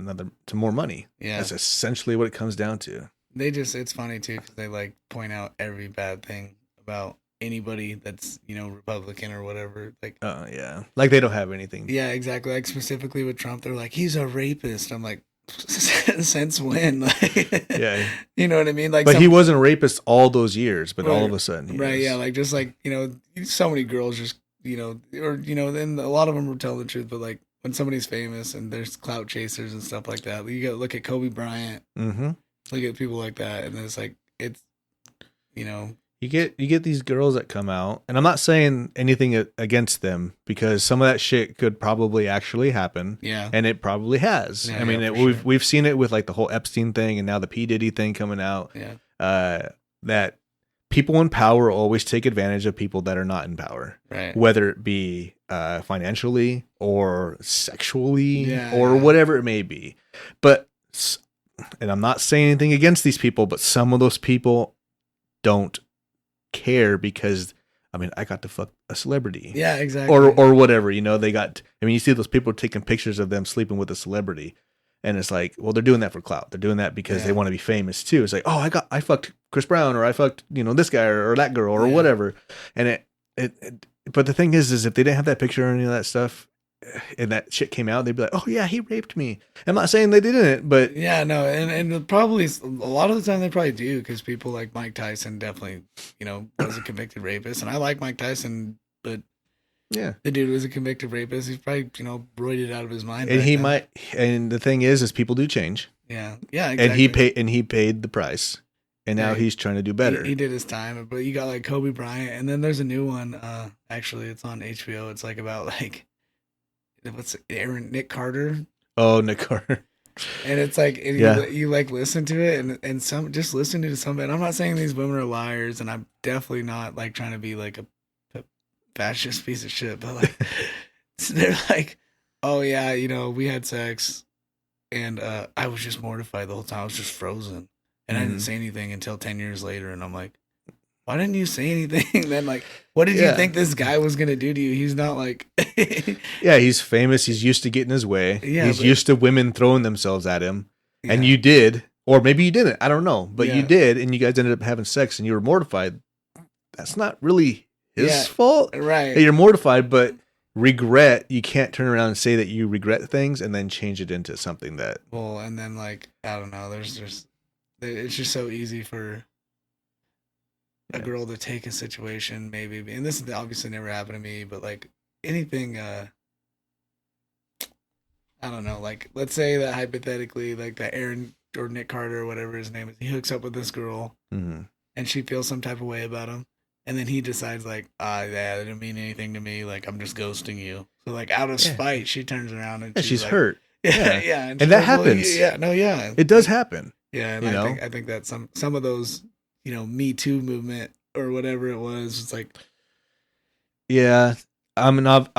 some more money. Yeah. That's essentially what it comes down to. It's funny too, because they like point out every bad thing about anybody that's, Republican or whatever. Like, yeah. Like they don't have anything. Yeah, exactly. Like specifically with Trump, they're like, he's a rapist. I'm like, since when? Like, yeah. You know what I mean? Like, but he wasn't a rapist all those years, but all of a sudden he is. Yeah. Like, just like, so many girls just, then a lot of them will tell the truth, but like, when somebody's famous and there's clout chasers and stuff like that, you got to look at Kobe Bryant, look at people like that, and then it's like it's, you know, You get these girls that come out, and I'm not saying anything against them because some of that shit could probably actually happen. Yeah. And it probably has. Yeah, I mean, we've seen it with like the whole Epstein thing, and now the P Diddy thing coming out. Yeah. That people in power always take advantage of people that are not in power, right. whether it be financially or sexually Yeah, or yeah. whatever it may be. But, and I'm not saying anything against these people, but some of those people don't care because, I mean, I got to fuck a celebrity. Yeah, exactly. Or whatever, you know, they got, I mean, you see those people taking pictures of them sleeping with a celebrity. And it's like, well, they're doing that for clout. They're doing that because they want to be famous too. It's like, oh, I fucked Chris Brown, or I fucked, you know, this guy or that girl or whatever. And but the thing is if they didn't have that picture or any of that stuff, and that shit came out, they'd be like, oh yeah, he raped me. I'm not saying they didn't, but yeah, no, and probably a lot of the time they probably do, because people like Mike Tyson definitely, you know, was a convicted rapist, and I like Mike Tyson, but yeah, the dude was a convicted rapist. He's probably, you know, roided out of his mind. And he might. And the thing is people do change. Yeah, yeah, exactly. And he paid the price, and now he's trying to do better. He did his time, but you got like Kobe Bryant, and then there's a new one. Actually, it's on HBO. It's like about like Nick Carter. Oh, Nick Carter. And it's like, and you like listen to it, and some just listening to some. And I'm not saying these women are liars, and I'm definitely not like trying to be like a fascist piece of shit, but like they're like, oh yeah, you know, we had sex, and I was just mortified the whole time. I was just frozen, and I didn't say anything until 10 years later, and I'm like, why didn't you say anything? Then like, what did you think this guy was gonna do to you? He's not like yeah, he's famous, he's used to getting his way, he's used to women throwing themselves at him, and you did, or maybe you didn't, I don't know, but you did, and you guys ended up having sex and you were mortified. That's not really his fault, right? You're mortified, but regret, you can't turn around and say that you regret things and then change it into something that, well, and then like, I don't know, it's just so easy for a girl to take a situation, maybe, and this obviously never happened to me, but like anything, I don't know, like let's say that hypothetically, like that Aaron or Nick Carter or whatever his name is, he hooks up with this girl, and she feels some type of way about him. And then he decides like, yeah, that didn't mean anything to me. Like, I'm just ghosting you. So like, out of spite, she turns around and she's like, hurt. Yeah, yeah. And that happens. It does happen. Yeah, and I think that some of those, you know, Me Too movement or whatever it was, it's like, yeah, I'm not,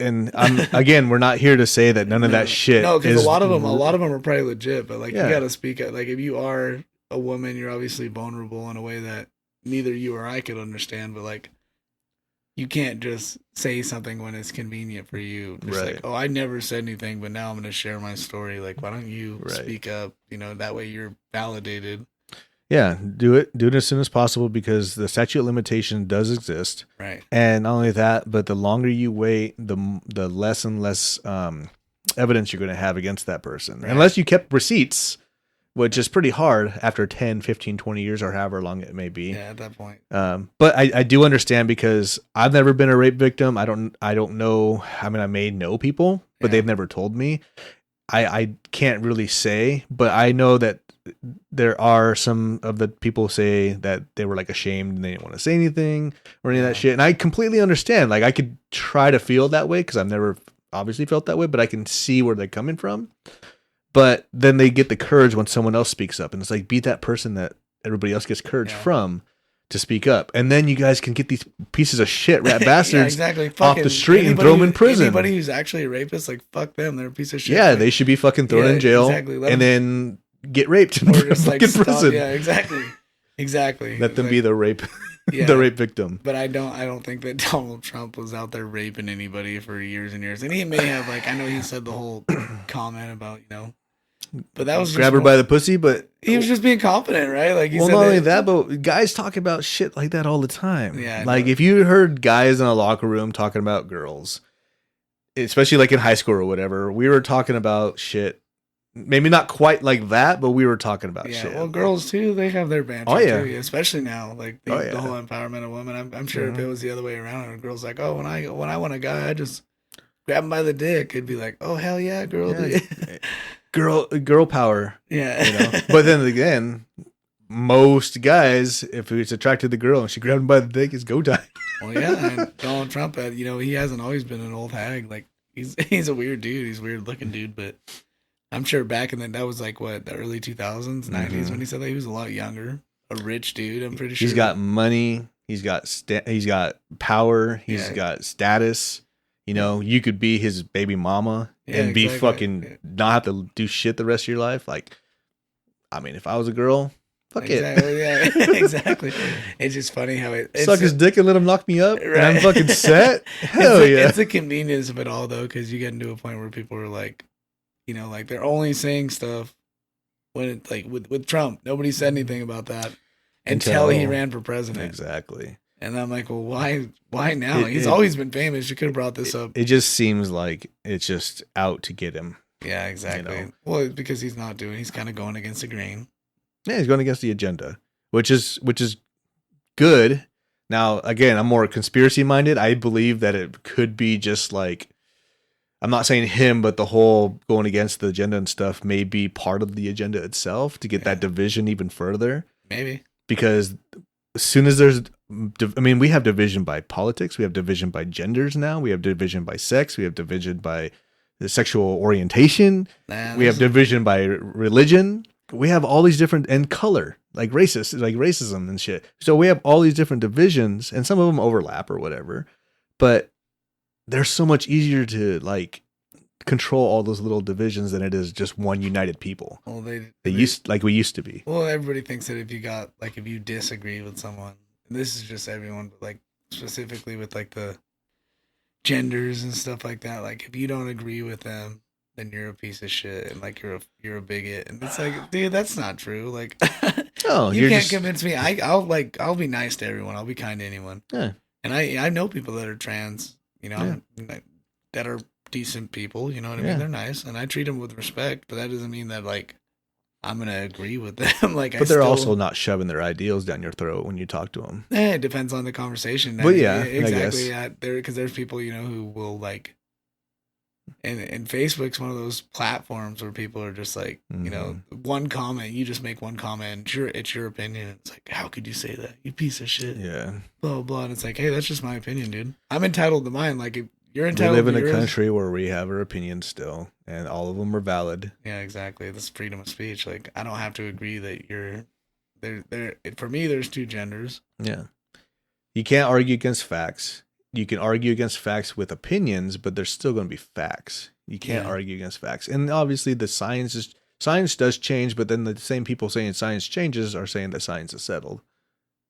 and I'm again, we're not here to say that none of that shit. No, because a lot of them are probably legit. But like, you got to speak up. Like, if you are a woman, you're obviously vulnerable in a way that neither you or I could understand, but like, you can't just say something when it's convenient for you. Just like, oh, I never said anything, but now I'm going to share my story. Like, why don't you speak up? You know, that way you're validated. Yeah, do it as soon as possible, because the statute of limitation does exist. Right. And not only that, but the longer you wait, the less and less evidence you're going to have against that person. Right. Unless you kept receipts, which is pretty hard after 10, 15, 20 years or however long it may be. Yeah, at that point. But I do understand, because I've never been a rape victim. I don't know. I mean, I may know people, but they've never told me. I can't really say, but I know that there are some of the people say that they were like ashamed and they didn't want to say anything or any of that shit. And I completely understand. Like, I could try to feel that way, because I've never obviously felt that way, but I can see where they're coming from. But then they get the courage when someone else speaks up, and it's like, be that person that everybody else gets courage from to speak up. And then you guys can get these pieces of shit rat bastards off the street and throw them in prison. Anybody who's actually a rapist, like, fuck them. They're a piece of shit. Yeah, they should be fucking thrown in jail and then get raped in prison. Yeah, exactly. Let them be the rape the rape victim. But I don't think that Donald Trump was out there raping anybody for years and years. And he may have, like, I know he said the whole comment about, you know, but that was grab her by the pussy, but he was just being confident, right? Like, he said not only that, but guys talk about shit like that all the time. Yeah, like, if you heard guys in a locker room talking about girls, especially like in high school or whatever, we were talking about shit. Maybe not quite like that, but we were talking about shit. Well, girls too, they have their banter too, especially now. Like the whole empowerment of women. I'm sure if it was the other way around, and a girl's like, oh, when I want a guy, I just grab him by the dick. It'd be like, oh, hell yeah, girl. Girl power. Yeah. You know? But then again, most guys, if it's attracted to the girl and she grabbed him by the dick, it's go time. Well, yeah, and Donald Trump, he hasn't always been an old hag. Like he's a weird dude. He's a weird looking dude, but I'm sure back in that was like what, the early 2000s, 90s when he said that. He was a lot younger, a rich dude. I'm pretty sure He's got money. He's got he's got power. He's got status. You know, you could be his baby mama and be fucking not have to do shit the rest of your life. Like, I mean, if I was a girl, fuck it. Yeah, exactly. It's just funny how suck his dick and let him knock me up, right? And I'm fucking set. Hell yeah! It's the convenience of it all, though, because you get into a point where people are like, like they're only saying stuff when it's like with Trump. Nobody said anything about that until he ran for president. Exactly. And I'm like, well, why now? He's always been famous. You could have brought this up. It just seems like it's just out to get him. Yeah, exactly. Well, because he's kind of going against the grain. Yeah, he's going against the agenda, which is good. Now, again, I'm more conspiracy minded. I believe that it could be just like, I'm not saying him, but the whole going against the agenda and stuff may be part of the agenda itself to get that division even further. Maybe. Because as soon as there's, we have division by politics, we have division by genders now, we have division by sex, we have division by the sexual orientation, we have division by religion, we have all these different, and color, like racism and shit. So we have all these different divisions, and some of them overlap or whatever, but they're so much easier to like control all those little divisions than it is just one united people. Well, we used to be. Well, everybody thinks that if you disagree with someone, and this is just everyone, but like specifically with like the genders and stuff like that, like if you don't agree with them, then you're a piece of shit and like you're a bigot. And it's like, dude, that's not true. Like, you can't convince me. I'll be nice to everyone. I'll be kind to anyone. Yeah. And I know people that are trans, that are decent people, you know what I mean? They're nice, and I treat them with respect, but that doesn't mean that like I'm gonna agree with them. But they're also not shoving their ideals down your throat when you talk to them. It depends on the conversation. But exactly. Because there's people who will like, and Facebook's one of those platforms where people are just like, one comment, you just make one comment, and it's your opinion. And it's like, how could you say that, you piece of shit? Yeah. Blah blah blah. And it's like, hey, that's just my opinion, dude. I'm entitled to mine. Like, if you're entitled. We live in a country where we have our opinions still, and all of them are valid. Yeah, exactly. That's freedom of speech. Like, I don't have to agree that you're there. For me, there's two genders. Yeah. You can't argue against facts. You can argue against facts with opinions, but there's still going to be facts. You can't argue against facts. And obviously the science does change, but then the same people saying science changes are saying that science is settled.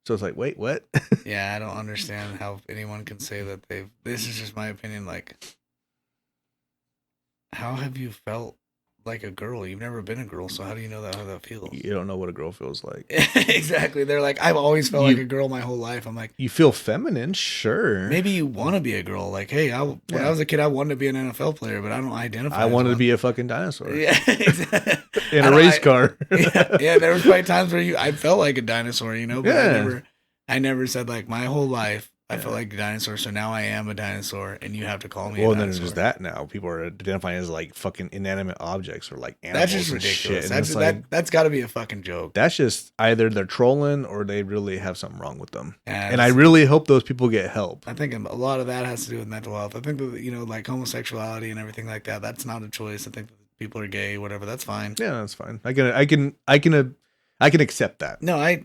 So it's like, wait, what? Yeah, I don't understand how anyone can say that this is just my opinion. Like, how have you felt like a girl? You've never been a girl, so how do you know how that feels? You don't know what a girl feels like. Exactly. They're like, I've always felt like a girl my whole life. I'm like, you feel feminine, sure. Maybe you want to be a girl. Like, hey, when I was a kid, I wanted to be an NFL player, but I don't identify. I wanted to be a fucking dinosaur. Yeah, exactly. In a race car. Yeah, there was probably times where I felt like a dinosaur, but I never said like my whole life I felt like a dinosaur, so now I am a dinosaur, and you have to call me a dinosaur. Well, then it's just that now. People are identifying as like fucking inanimate objects or like animals. That's just ridiculous. That's got to be a fucking joke. That's just either they're trolling or they really have something wrong with them. And I really hope those people get help. I think a lot of that has to do with mental health. I think that, like homosexuality and everything like that, that's not a choice. I think that people are gay, whatever. That's fine. Yeah, that's fine. I can accept that. No,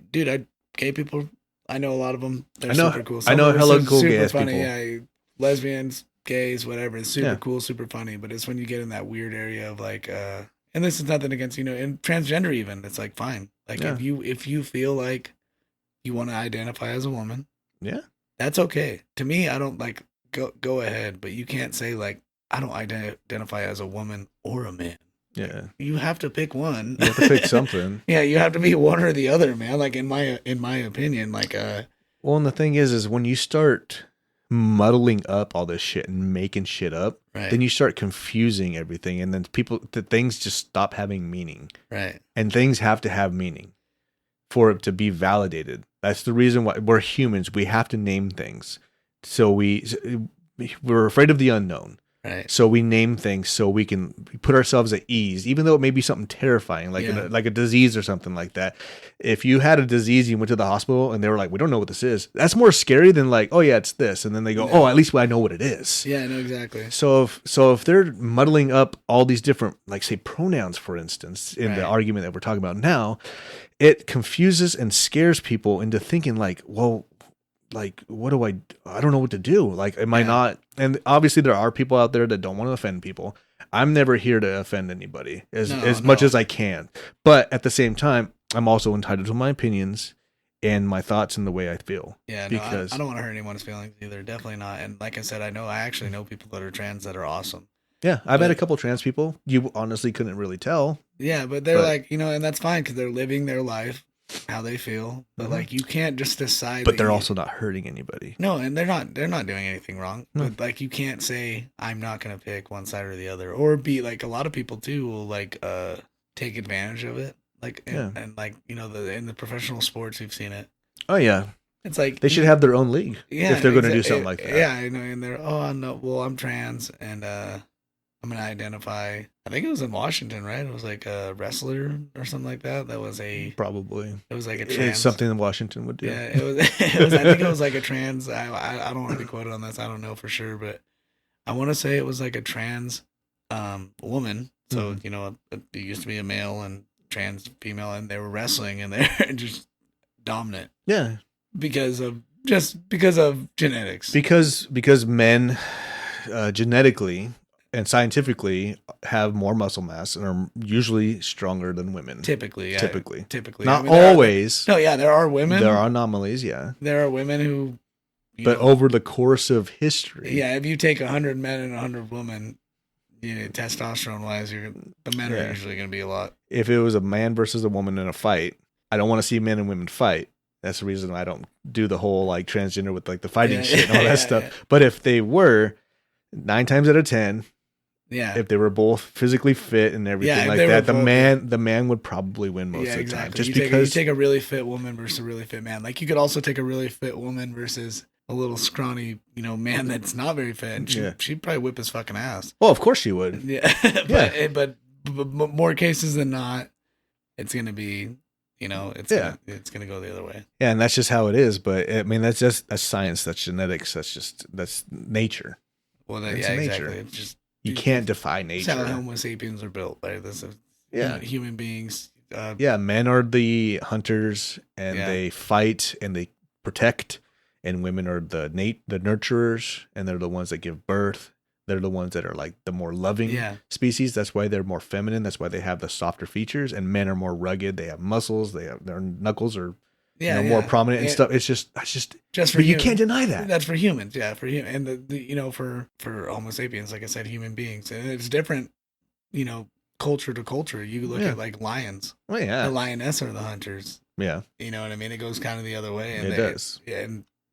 gay people. I know a lot of them. They're super cool. I know hella cool gay people. Yeah, lesbians, gays, whatever. It's super cool, super funny. But it's when you get in that weird area of like, and this is nothing against and transgender even. It's like fine. Like if you feel like you want to identify as a woman, that's okay. To me, I don't like go ahead, but you can't say like I don't identify as a woman or a man. Yeah, you have to pick one. You have to pick something. Yeah, you have to be one or the other, man. Like in my opinion, like Well, and the thing is when you start muddling up all this shit and making shit up, then you start confusing everything, and then things just stop having meaning. Right. And things have to have meaning for it to be validated. That's the reason why we're humans. We have to name things. So we're afraid of the unknown. Right. So we name things so we can put ourselves at ease, even though it may be something terrifying, like like a disease or something like that. If you had a disease, you went to the hospital and they were like, "We don't know what this is." That's more scary than like, "Oh yeah, it's this," and then they go, "Oh, at least I know what it is." Yeah, no, exactly. So if they're muddling up all these different, like say pronouns, for instance, in the argument that we're talking about now, it confuses and scares people into thinking like, well, like, what do I don't know what to do. Like, am I not? And obviously there are people out there that don't want to offend people. I'm never here to offend anybody as much as I can. But at the same time, I'm also entitled to my opinions and my thoughts and the way I feel. Yeah, because I don't want to hurt anyone's feelings either. Definitely not. And like I said, I actually know people that are trans that are awesome. Yeah, I've met a couple trans people. You honestly couldn't really tell. Yeah, but they're like, and that's fine because they're living their life how they feel. But like, you can't just decide. But they're also not hurting anybody. No, and they're not doing anything wrong. But like, you can't say I'm not gonna pick one side or the other, or be like a lot of people too will like take advantage of it. Like and like in the professional sports we've seen it. Oh yeah. It's like they should have their own league if they're going to do something like that. Yeah, I know. And they're well, I'm trans and I'm gonna identify. I think it was in Washington, right? It was like a wrestler or something like that. That was probably. It was like a trans. It's something that Washington would do. Yeah, it was. It was. I think it was like a trans. I don't want to be quoted on this. I don't know for sure, but I want to say it was like a trans woman. So it used to be a male and trans female, and they were wrestling, and they're just dominant. Yeah, because of genetics. Because men genetically and scientifically have more muscle mass and are usually stronger than women. Typically. Not always. There are women. There are anomalies, yeah. There are women who... But over the course of history... Yeah, if you take 100 men and 100 women, testosterone-wise, the men are usually going to be a lot. If it was a man versus a woman in a fight, I don't want to see men and women fight. That's the reason I don't do the whole like transgender with like the fighting shit and all that stuff. Yeah. But if they were, 9 times out of 10... Yeah. If they were both physically fit and everything like that, the man would probably win most of the time. Just because you take a really fit woman versus a really fit man. Like you could also take a really fit woman versus a little scrawny, man that's not very fit. And she'd probably whip his fucking ass. Well, of course she would. Yeah. but more cases than not, it's gonna be, it's gonna go the other way. Yeah, and that's just how it is. But I mean, that's science. That's genetics. That's nature. Well, nature. Exactly. It's just. You can't defy nature. That's how Homo sapiens are built. Right? This is human beings. Men are the hunters, and they fight and they protect, and women are the nurturers, and they're the ones that give birth. They're the ones that are like the more loving species. That's why they're more feminine. That's why they have the softer features. And men are more rugged. They have muscles. Their knuckles are more prominent and stuff. It's just for but you can't deny that. That's for humans, for human, and for Homo sapiens, like I said, human beings, and it's different, culture to culture. You look at like lions. Oh yeah, the lioness are the hunters. Yeah, you know what I mean. It goes kind of the other way, and it does. Yeah,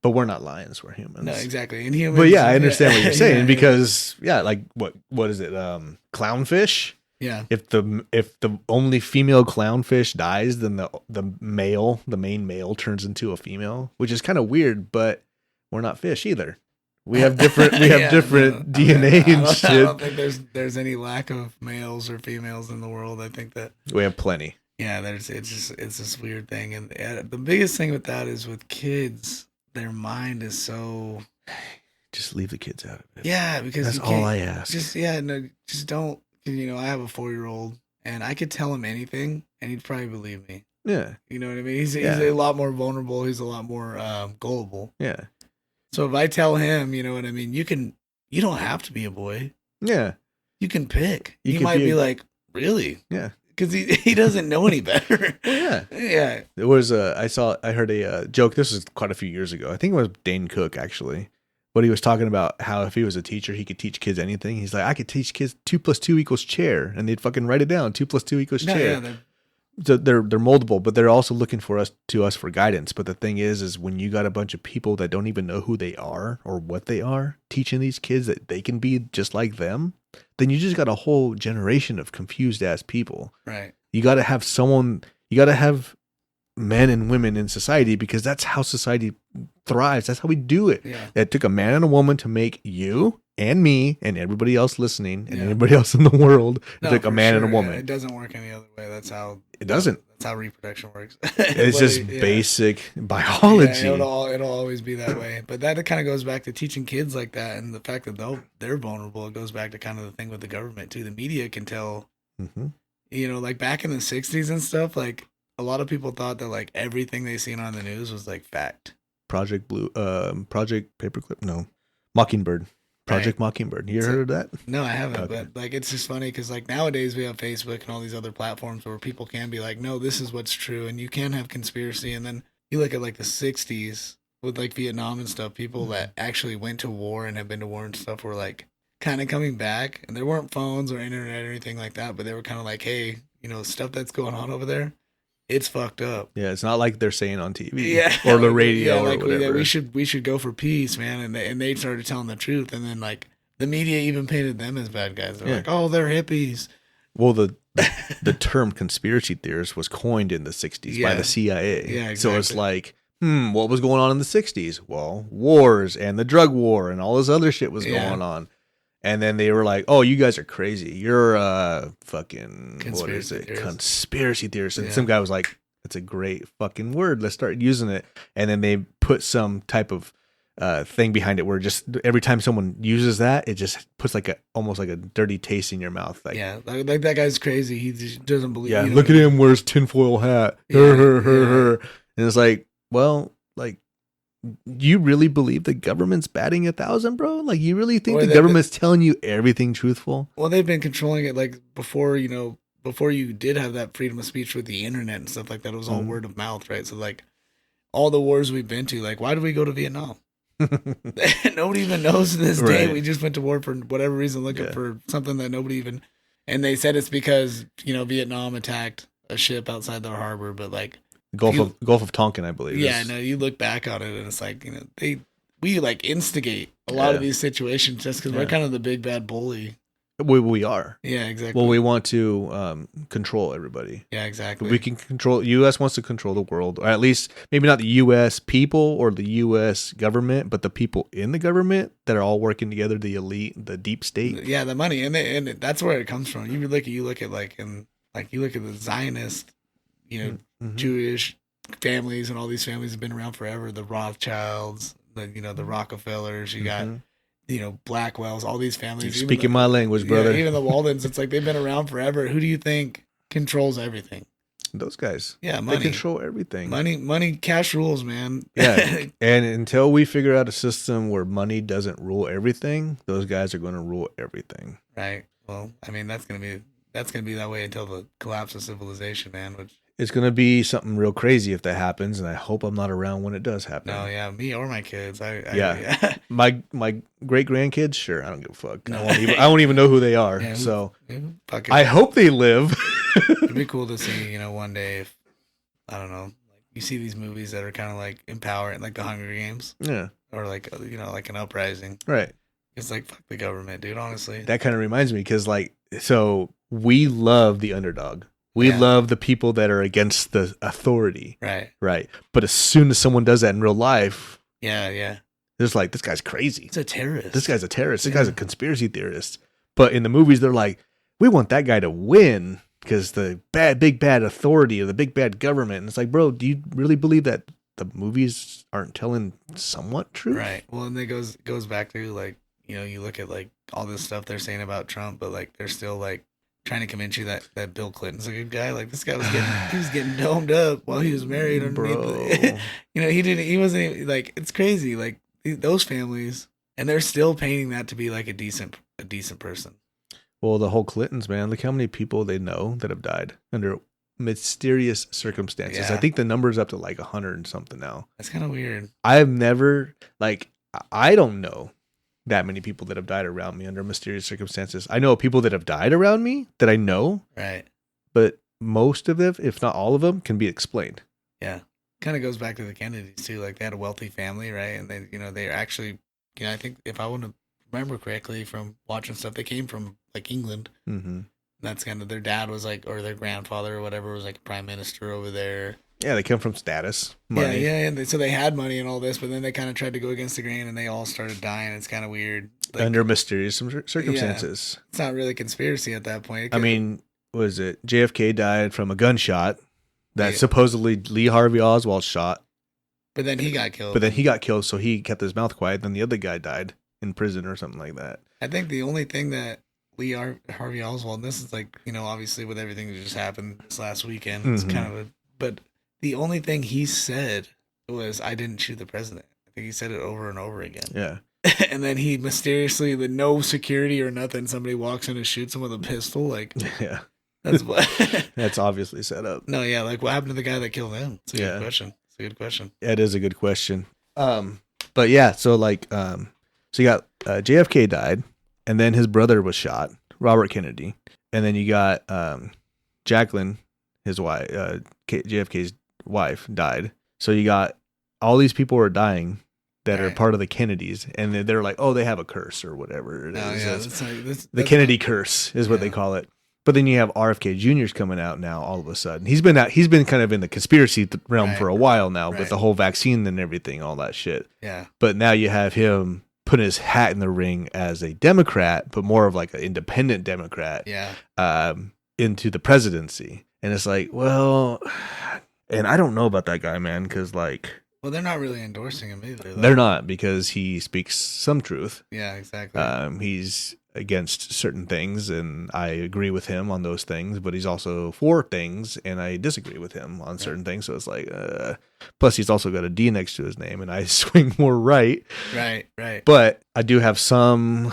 but we're not lions. We're humans. No, exactly. And humans. But I understand what you're saying because like what is it? Clownfish. Yeah. If the only female clownfish dies, then the main male turns into a female, which is kind of weird. But we're not fish either. We have different DNA and shit. I don't think there's any lack of males or females in the world. I think that we have plenty. Yeah, it's this weird thing, and the biggest thing with that is with kids, their mind is so. Just leave the kids out of it. Yeah, because that's all I ask. Just don't. I have a 4-year-old, and I could tell him anything, and he'd probably believe me. Yeah. You know what I mean? He's a lot more vulnerable. He's a lot more gullible. Yeah. So if I tell him, you know what I mean, you don't have to be a boy. Yeah. You can pick. He might be like, really? Yeah. Because he doesn't know any better. Yeah. Yeah. There was I heard a joke. This was quite a few years ago. I think it was Dane Cook, actually. But he was talking about how if he was a teacher, he could teach kids anything. He's like, I could teach kids 2 + 2 = chair, and they'd fucking write it down. 2 + 2 = chair. Yeah, they're moldable, but they're also looking for us for guidance. But the thing is when you got a bunch of people that don't even know who they are or what they are, teaching these kids that they can be just like them, then you just got a whole generation of confused ass people. Right. You got to have someone. You got to have men and women in society because that's how society thrives. That's how we do it. Yeah. It took a man and a woman to make you and me and everybody else listening and anybody else in the world. It took a man and a woman. It doesn't work any other way. That's how it doesn't. That's how reproduction works. It's just basic biology. Yeah, it'll always be that way. But that kind of goes back to teaching kids like that, and the fact that they're vulnerable. It goes back to kind of the thing with the government too. The media can tell. Mm-hmm. You know, like back in the 60s and stuff, like a lot of people thought that like everything they seen on the news was like fact. Project Paperclip, no, Mockingbird. Project Mockingbird. You ever heard of that? No, I haven't. Okay. But like, it's just funny because like nowadays we have Facebook and all these other platforms where people can be like, no, this is what's true, and you can have conspiracy. And then you look at like the 60s with like Vietnam and stuff, people that actually went to war and have been to war and stuff were like kind of coming back, and there weren't phones or internet or anything like that, but they were kind of like, hey, you know, stuff that's going on over there, it's fucked up. Yeah, it's not like they're saying on TV or the radio or whatever. We should go for peace, man. And they started telling the truth, and then like the media even painted them as bad guys. They're like, oh, they're hippies. Well, the term conspiracy theorist was coined in the 60s by the CIA. Yeah, exactly. So it's like, what was going on in the 60s? Well, wars and the drug war and all this other shit was going on. And then they were like, oh, you guys are crazy. You're fucking, conspiracy theorists. And some guy was like, that's a great fucking word. Let's start using it. And then they put some type of thing behind it where just every time someone uses that, it just puts like almost like a dirty taste in your mouth. Like, like that guy's crazy. He just doesn't believe. Yeah, look at him, wears tinfoil hat. And it's like, well, like, you really believe the government's batting 1,000, bro? Like, you really think the government's telling you everything truthful? Well, they've been controlling it like before you did have that freedom of speech with the internet and stuff like that. It was all word of mouth, right? So like all the wars we've been to, like, why did we go to Vietnam? Nobody even knows to this day. We just went to war for whatever reason, looking for something that nobody even. And they said it's because Vietnam attacked a ship outside their harbor, but like Gulf of Tonkin, I believe. Yeah, no, you look back on it and it's like we like instigate a lot of these situations just because we're kind of the big bad bully. We are. Yeah, exactly. Well, we want to control everybody. Yeah, exactly. We can control. U.S. wants to control the world, or at least maybe not the U.S. people or the U.S. government, but the people in the government that are all working together, the elite, the deep state. Yeah, the money, and that's where it comes from. You look at the Zionist, Jewish families, and all these families have been around forever. The Rothschilds, the Rockefellers. You got. Blackwells, all these families. You're speaking my language, brother. Even the Waldens, it's like they've been around forever. Who do you think controls everything? Those guys. Yeah, money. They control everything. Money, cash rules, man. Yeah. And until we figure out a system where money doesn't rule everything, those guys are going to rule everything. Right. Well, I mean, that's gonna be that way until the collapse of civilization, man. It's going to be something real crazy if that happens, and I hope I'm not around when it does happen. No, yeah, me or my kids. My great grandkids, sure, I don't give a fuck. I won't even know who they are. Yeah, so I hope they live. It'd be cool to see, one day if I don't know, like you see these movies that are kind of like empowering, like the Hunger Games, or like like an uprising, right? It's like fuck the government, dude. Honestly, that kind of reminds me because so we love the underdog. We love the people that are against the authority. Right. But as soon as someone does that in real life, there's like, this guy's crazy. It's a terrorist. This guy's a terrorist. This guy's a conspiracy theorist. But in the movies, they're like, we want that guy to win because the big bad authority or the big bad government. And it's like, bro, do you really believe that the movies aren't telling somewhat truth? Right. Well, and it goes back to like, you look at like all this stuff they're saying about Trump, but like they're still like trying to convince you that Bill Clinton's a good guy. Like this guy was getting domed up while he was married. Bro. He wasn't even, like, it's crazy. Like those families, and they're still painting that to be like a decent person. Well, the whole Clintons, man, look how many people they know that have died under mysterious circumstances. I think the number's up to like 100 and something now. That's kind of weird. I've never, I don't know that many people that have died around me under mysterious circumstances. I know people that have died around me that I know. Right. But most of them, if not all of them, can be explained. Yeah. Kind of goes back to the Kennedys too. Like they had a wealthy family, right? And they, they actually, I think if I want to remember correctly from watching stuff, they came from like England. Mm-hmm. That's kind of their dad was like, or their grandfather or whatever was like a prime minister over there. Yeah, they come from status, Yeah, money. yeah, and so they had money and all this, but then they kind of tried to go against the grain, and they all started dying. It's kind of weird. Like, Under mysterious yeah, circumstances. it's not really conspiracy at that point. I mean, was it JFK died from a gunshot that Yeah. supposedly Lee Harvey Oswald shot, But then he got killed. but then he got killed, so he kept his mouth quiet. Then the other guy died in prison or something like that. I think the only thing that Harvey Oswald, this is like, obviously with everything that just happened this last weekend, it's kind of but the only thing he said was, "I didn't shoot the president." I think he said it over and over again. Yeah. And then he mysteriously, with no security or nothing, somebody walks in and shoots him with a pistol. Like, Yeah. that's what. That's obviously set up. No, yeah, like what happened to the guy that killed him? It's a Yeah. good question. It's a good question. It is a good question. But yeah, so like, so you got JFK died, and then his brother was shot, Robert Kennedy, and then you got Jacqueline, his wife, JFK's wife, died. So you got all these people are dying that are part of the Kennedys, and they're like, oh, they have a curse or whatever it is. Yeah, the Kennedy curse is what they call it. But then you have RFK Jr.'s coming out now all of a sudden. He's been kind of in the conspiracy realm for a while now with the whole vaccine and everything, all that shit. Yeah. But now you have him putting his hat in the ring as a Democrat, but more of like an independent Democrat. Yeah. Into the presidency. And it's like, well, and I don't know about that guy, man, because like, well, they're not really endorsing him either, though. They're not, because he speaks some truth. Yeah, exactly. He's against certain things, and I agree with him on those things, but he's also for things, and I disagree with him on certain things. So it's like, plus he's also got a D next to his name, and I swing more right. Right. But I do have some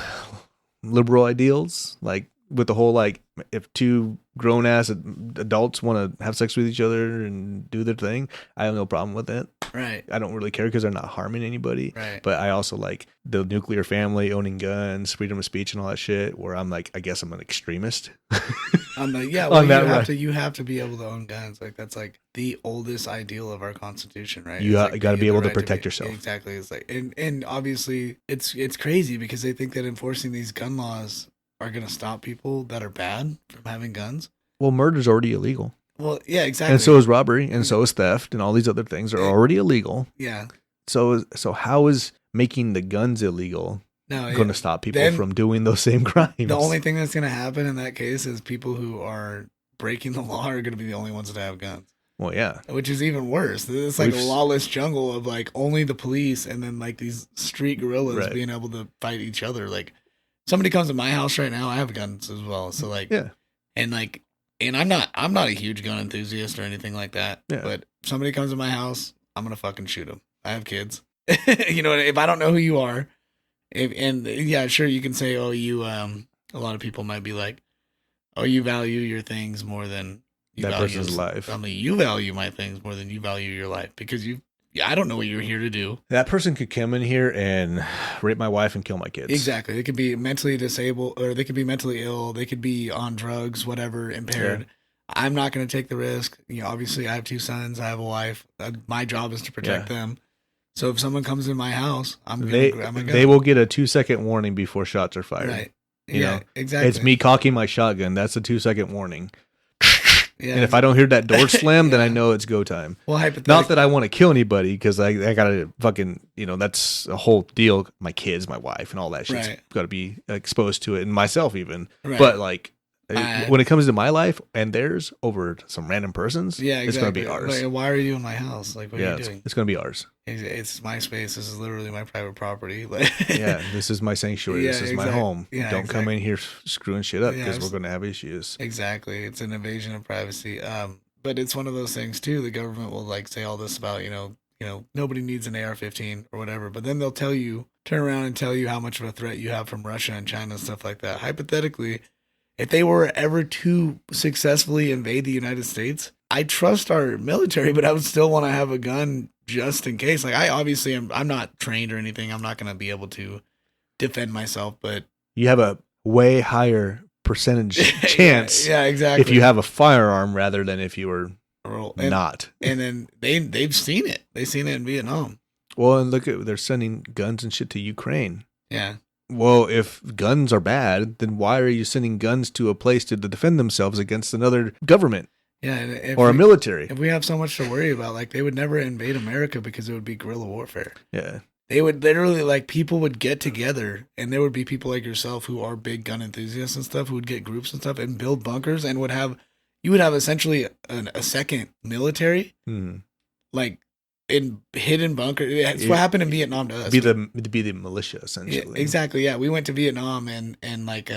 liberal ideals, like with the whole, like, if two grown ass adults want to have sex with each other and do their thing, I have no problem with it. Right. I don't really care because they're not harming anybody. Right. But I also like the nuclear family, owning guns, freedom of speech, and all that shit. Where I'm like, I guess I'm an extremist. You have to be able to own guns. Like, that's like the oldest ideal of our Constitution, right? You like got to be able to protect yourself. Exactly. It's like, and obviously it's crazy because they think that enforcing these gun laws are going to stop people that are bad from having guns. Well, murder's already illegal. Well, yeah, exactly. And so is robbery, and so is theft, and all these other things are already illegal. Yeah. So how is making the guns illegal going to stop people from doing those same crimes? The only thing that's going to happen in that case is people who are breaking the law are going to be the only ones that have guns. Well, yeah. Which is even worse. It's like a lawless jungle of like only the police and then like these street guerrillas being able to fight each other. Like, somebody comes to my house right now, I have guns as well. So like, and I'm not a huge gun enthusiast or anything like that. Yeah. But if somebody comes to my house, I'm gonna fucking shoot them. I have kids. If I don't know who you are, sure, you can say, oh, you. A lot of people might be like, oh, you value your things more than that person's life. I mean, you value my things more than you value your life because I don't know what you're here to do. That person could come in here and rape my wife and kill my kids. Exactly. They could be mentally disabled, or they could be mentally ill. They could be on drugs, whatever, impaired. Yeah. I'm not going to take the risk. Obviously, I have 2 sons. I have a wife. My job is to protect them. So if someone comes in my house, they will get a 2-second warning before shots are fired. Right. Exactly. It's me cocking my shotgun. That's a 2-second warning. Yeah, and if I don't hear that door slam, then I know it's go time. Well, not that I want to kill anybody, because I got to fucking, that's a whole deal. My kids, my wife, and all that shit's got to be exposed to it, and myself even. Right. But like, when it comes to my life and theirs over some random person's, it's going to be ours. Like, why are you in my house? Like, what are you doing? It's going to be ours. It's my space. This is literally my private property. This is my sanctuary. This is my home. Don't come in here screwing shit up, because we're going to have issues. Exactly. It's an invasion of privacy. But it's one of those things too. The government will like say all this about, nobody needs an AR-15 or whatever, but then they'll turn around and tell you how much of a threat you have from Russia and China and stuff like that. Hypothetically, if they were ever to successfully invade the United States, I trust our military, but I would still want to have a gun just in case. Like, I'm not trained or anything. I'm not going to be able to defend myself, but you have a way higher percentage chance. Yeah, exactly. If you have a firearm rather than if you were not. And then they've seen it. They've seen it in Vietnam. Well, and they're sending guns and shit to Ukraine. Yeah. Well, if guns are bad, then why are you sending guns to a place to defend themselves against another government? Yeah, and or a military. if we have so much to worry about, like they would never invade America because it would be guerrilla warfare. Yeah. They would literally, like, people would get together, and there would be people like yourself who are big gun enthusiasts and stuff, who would get groups and stuff and build bunkers, and you would have essentially a second military, Hmm. like in hidden bunker. It's what happened in Vietnam to us. Be the militia essentially. Yeah, exactly. Yeah, we went to Vietnam, and like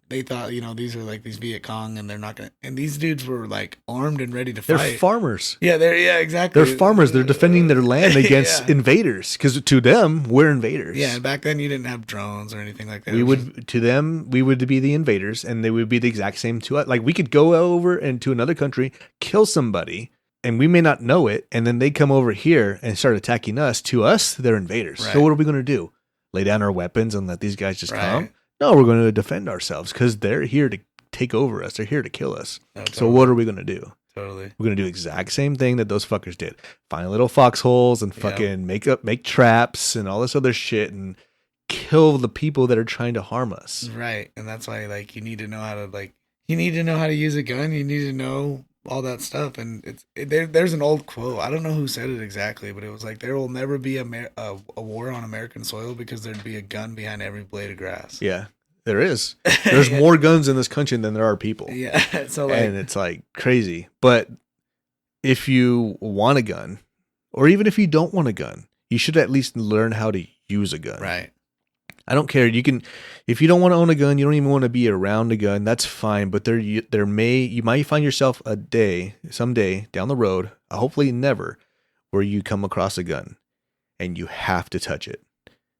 they thought, these are like these Viet Cong, and they're not gonna. And these dudes were like armed and ready to fight. They're farmers. Yeah, exactly. They're farmers. They're defending their land against Yeah. invaders. Because to them, we're invaders. Yeah, and back then you didn't have drones or anything like that. We would be the invaders, and they would be the exact same to us. Like we could go over into another country, kill somebody, and we may not know it, and then they come over here and start attacking us. To us, they're invaders. Right. So what are we going to do? Lay down our weapons and let these guys just Right. come? No, we're going to defend ourselves because they're here to take over us. They're here to kill us. Oh, totally. So what are we going to do? Totally. We're going to do the exact same thing that those fuckers did. Find little foxholes and fucking make traps and all this other shit and kill the people that are trying to harm us. Right. And that's why, like, you need to know how to use a gun. You need to know all that stuff. And there's an old quote. I don't know who said it exactly, but it was like, there will never be a war on American soil because there'd be a gun behind every blade of grass. Yeah, there is. There's more guns in this country than there are people. Yeah. So like, and it's like crazy. But if you want a gun, or even if you don't want a gun, you should at least learn how to use a gun. right. I don't care. You can, if you don't want to own a gun, you don't even want to be around a gun. That's fine. But you might find yourself someday down the road, hopefully never, where you come across a gun and you have to touch it,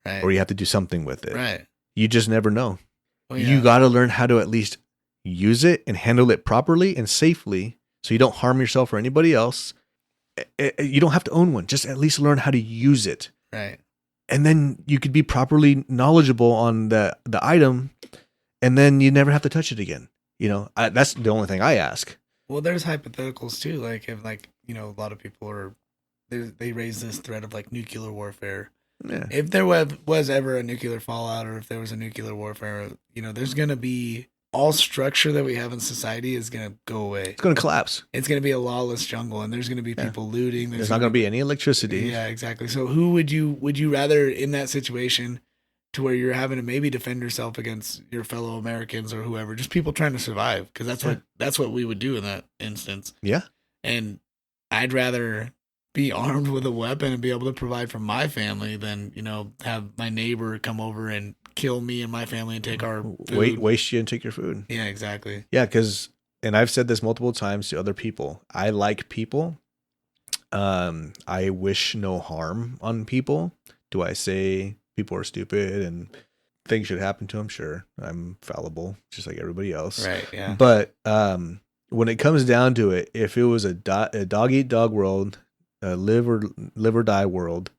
Right. or you have to do something with it. Right. You just never know. Well, yeah. You got to learn how to at least use it and handle it properly and safely, so you don't harm yourself or anybody else. You don't have to own one. Just at least learn how to use it. Right. And then you could be properly knowledgeable on the item, and then you never have to touch it again. That's the only thing I ask. Well, there's hypotheticals too. Like if a lot of people they raise this threat of like nuclear warfare. Yeah. If there was ever a nuclear fallout, or if there was a nuclear warfare, there's going to be all structure that we have in society is going to go away. It's going to collapse. It's going to be a lawless jungle, and there's going to be people looting. There's not going to be any electricity. Yeah, exactly. So who would you rather in that situation, to where you're having to maybe defend yourself against your fellow Americans or whoever, just people trying to survive? Because that's what we would do in that instance. Yeah. And I'd rather be armed with a weapon and be able to provide for my family than, have my neighbor come over and kill me and my family and take our food. Waste you and take your food. Yeah, exactly. Yeah, and I've said this multiple times to other people. I like people. I wish no harm on people. Do I say people are stupid and things should happen to them? Sure. I'm fallible, just like everybody else. Right, yeah. But when it comes down to it, if it was a dog eat dog world, a live or die world,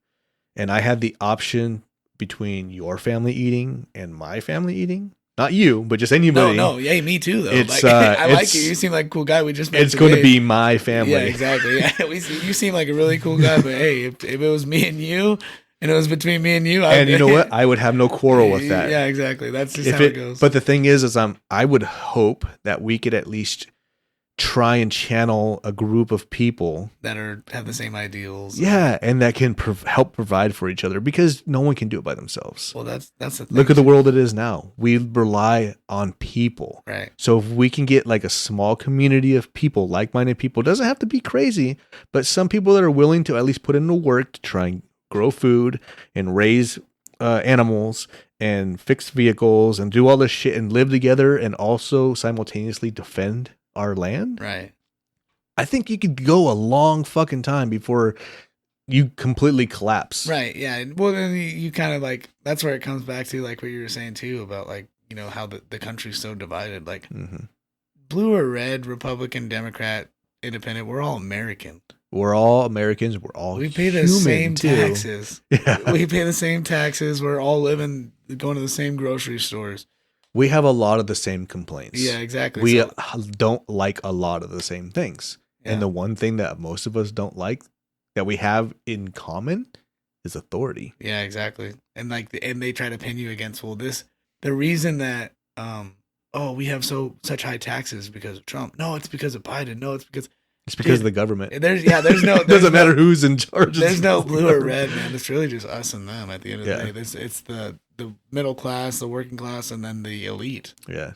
and I had the option between your family eating and my family eating, not you, but just anybody. No, yeah, me too, though. It's, I like you. You seem like a cool guy. We just met it's going to be my family. Yeah, exactly. Yeah, you seem like a really cool guy. But hey, if it was me and you, and it was between me and you, and you know what? I would have no quarrel with that. Yeah, exactly. That's just how it goes. But the thing is I would hope that we could at least try and channel a group of people that have the same ideals. Yeah, and that can help provide for each other, because no one can do it by themselves. Well, that's the thing. Look at the world it is now. We rely on people. Right. So if we can get like a small community of people, like-minded people, it doesn't have to be crazy, but some people that are willing to at least put in the work to try and grow food and raise animals and fix vehicles and do all this shit and live together and also simultaneously defend our land. Right. I think you could go a long fucking time before you completely collapse. Right. Yeah. Well, then you kind of like, that's where it comes back to like what you were saying too about like, how the country's so divided, like blue or red, Republican, Democrat, Independent, we're all American. We're all Americans. We're all we pay the same too. taxes. Yeah. We pay the same taxes. We're all going to the same grocery stores. We have a lot of the same complaints. Yeah, exactly. We don't like a lot of the same things. Yeah. And the one thing that most of us don't like that we have in common is authority. Yeah, exactly. And and they try to pin you against, the reason that oh, we have such high taxes because of Trump. No, it's because of Biden. No, it's because, It's because of dude, the government. there's no, It doesn't matter who's in charge. It's there's no because of the blue or government. red, man. It's really just us and them at the end of the Yeah, day. It's the middle class, the working class, and then the elite. yeah.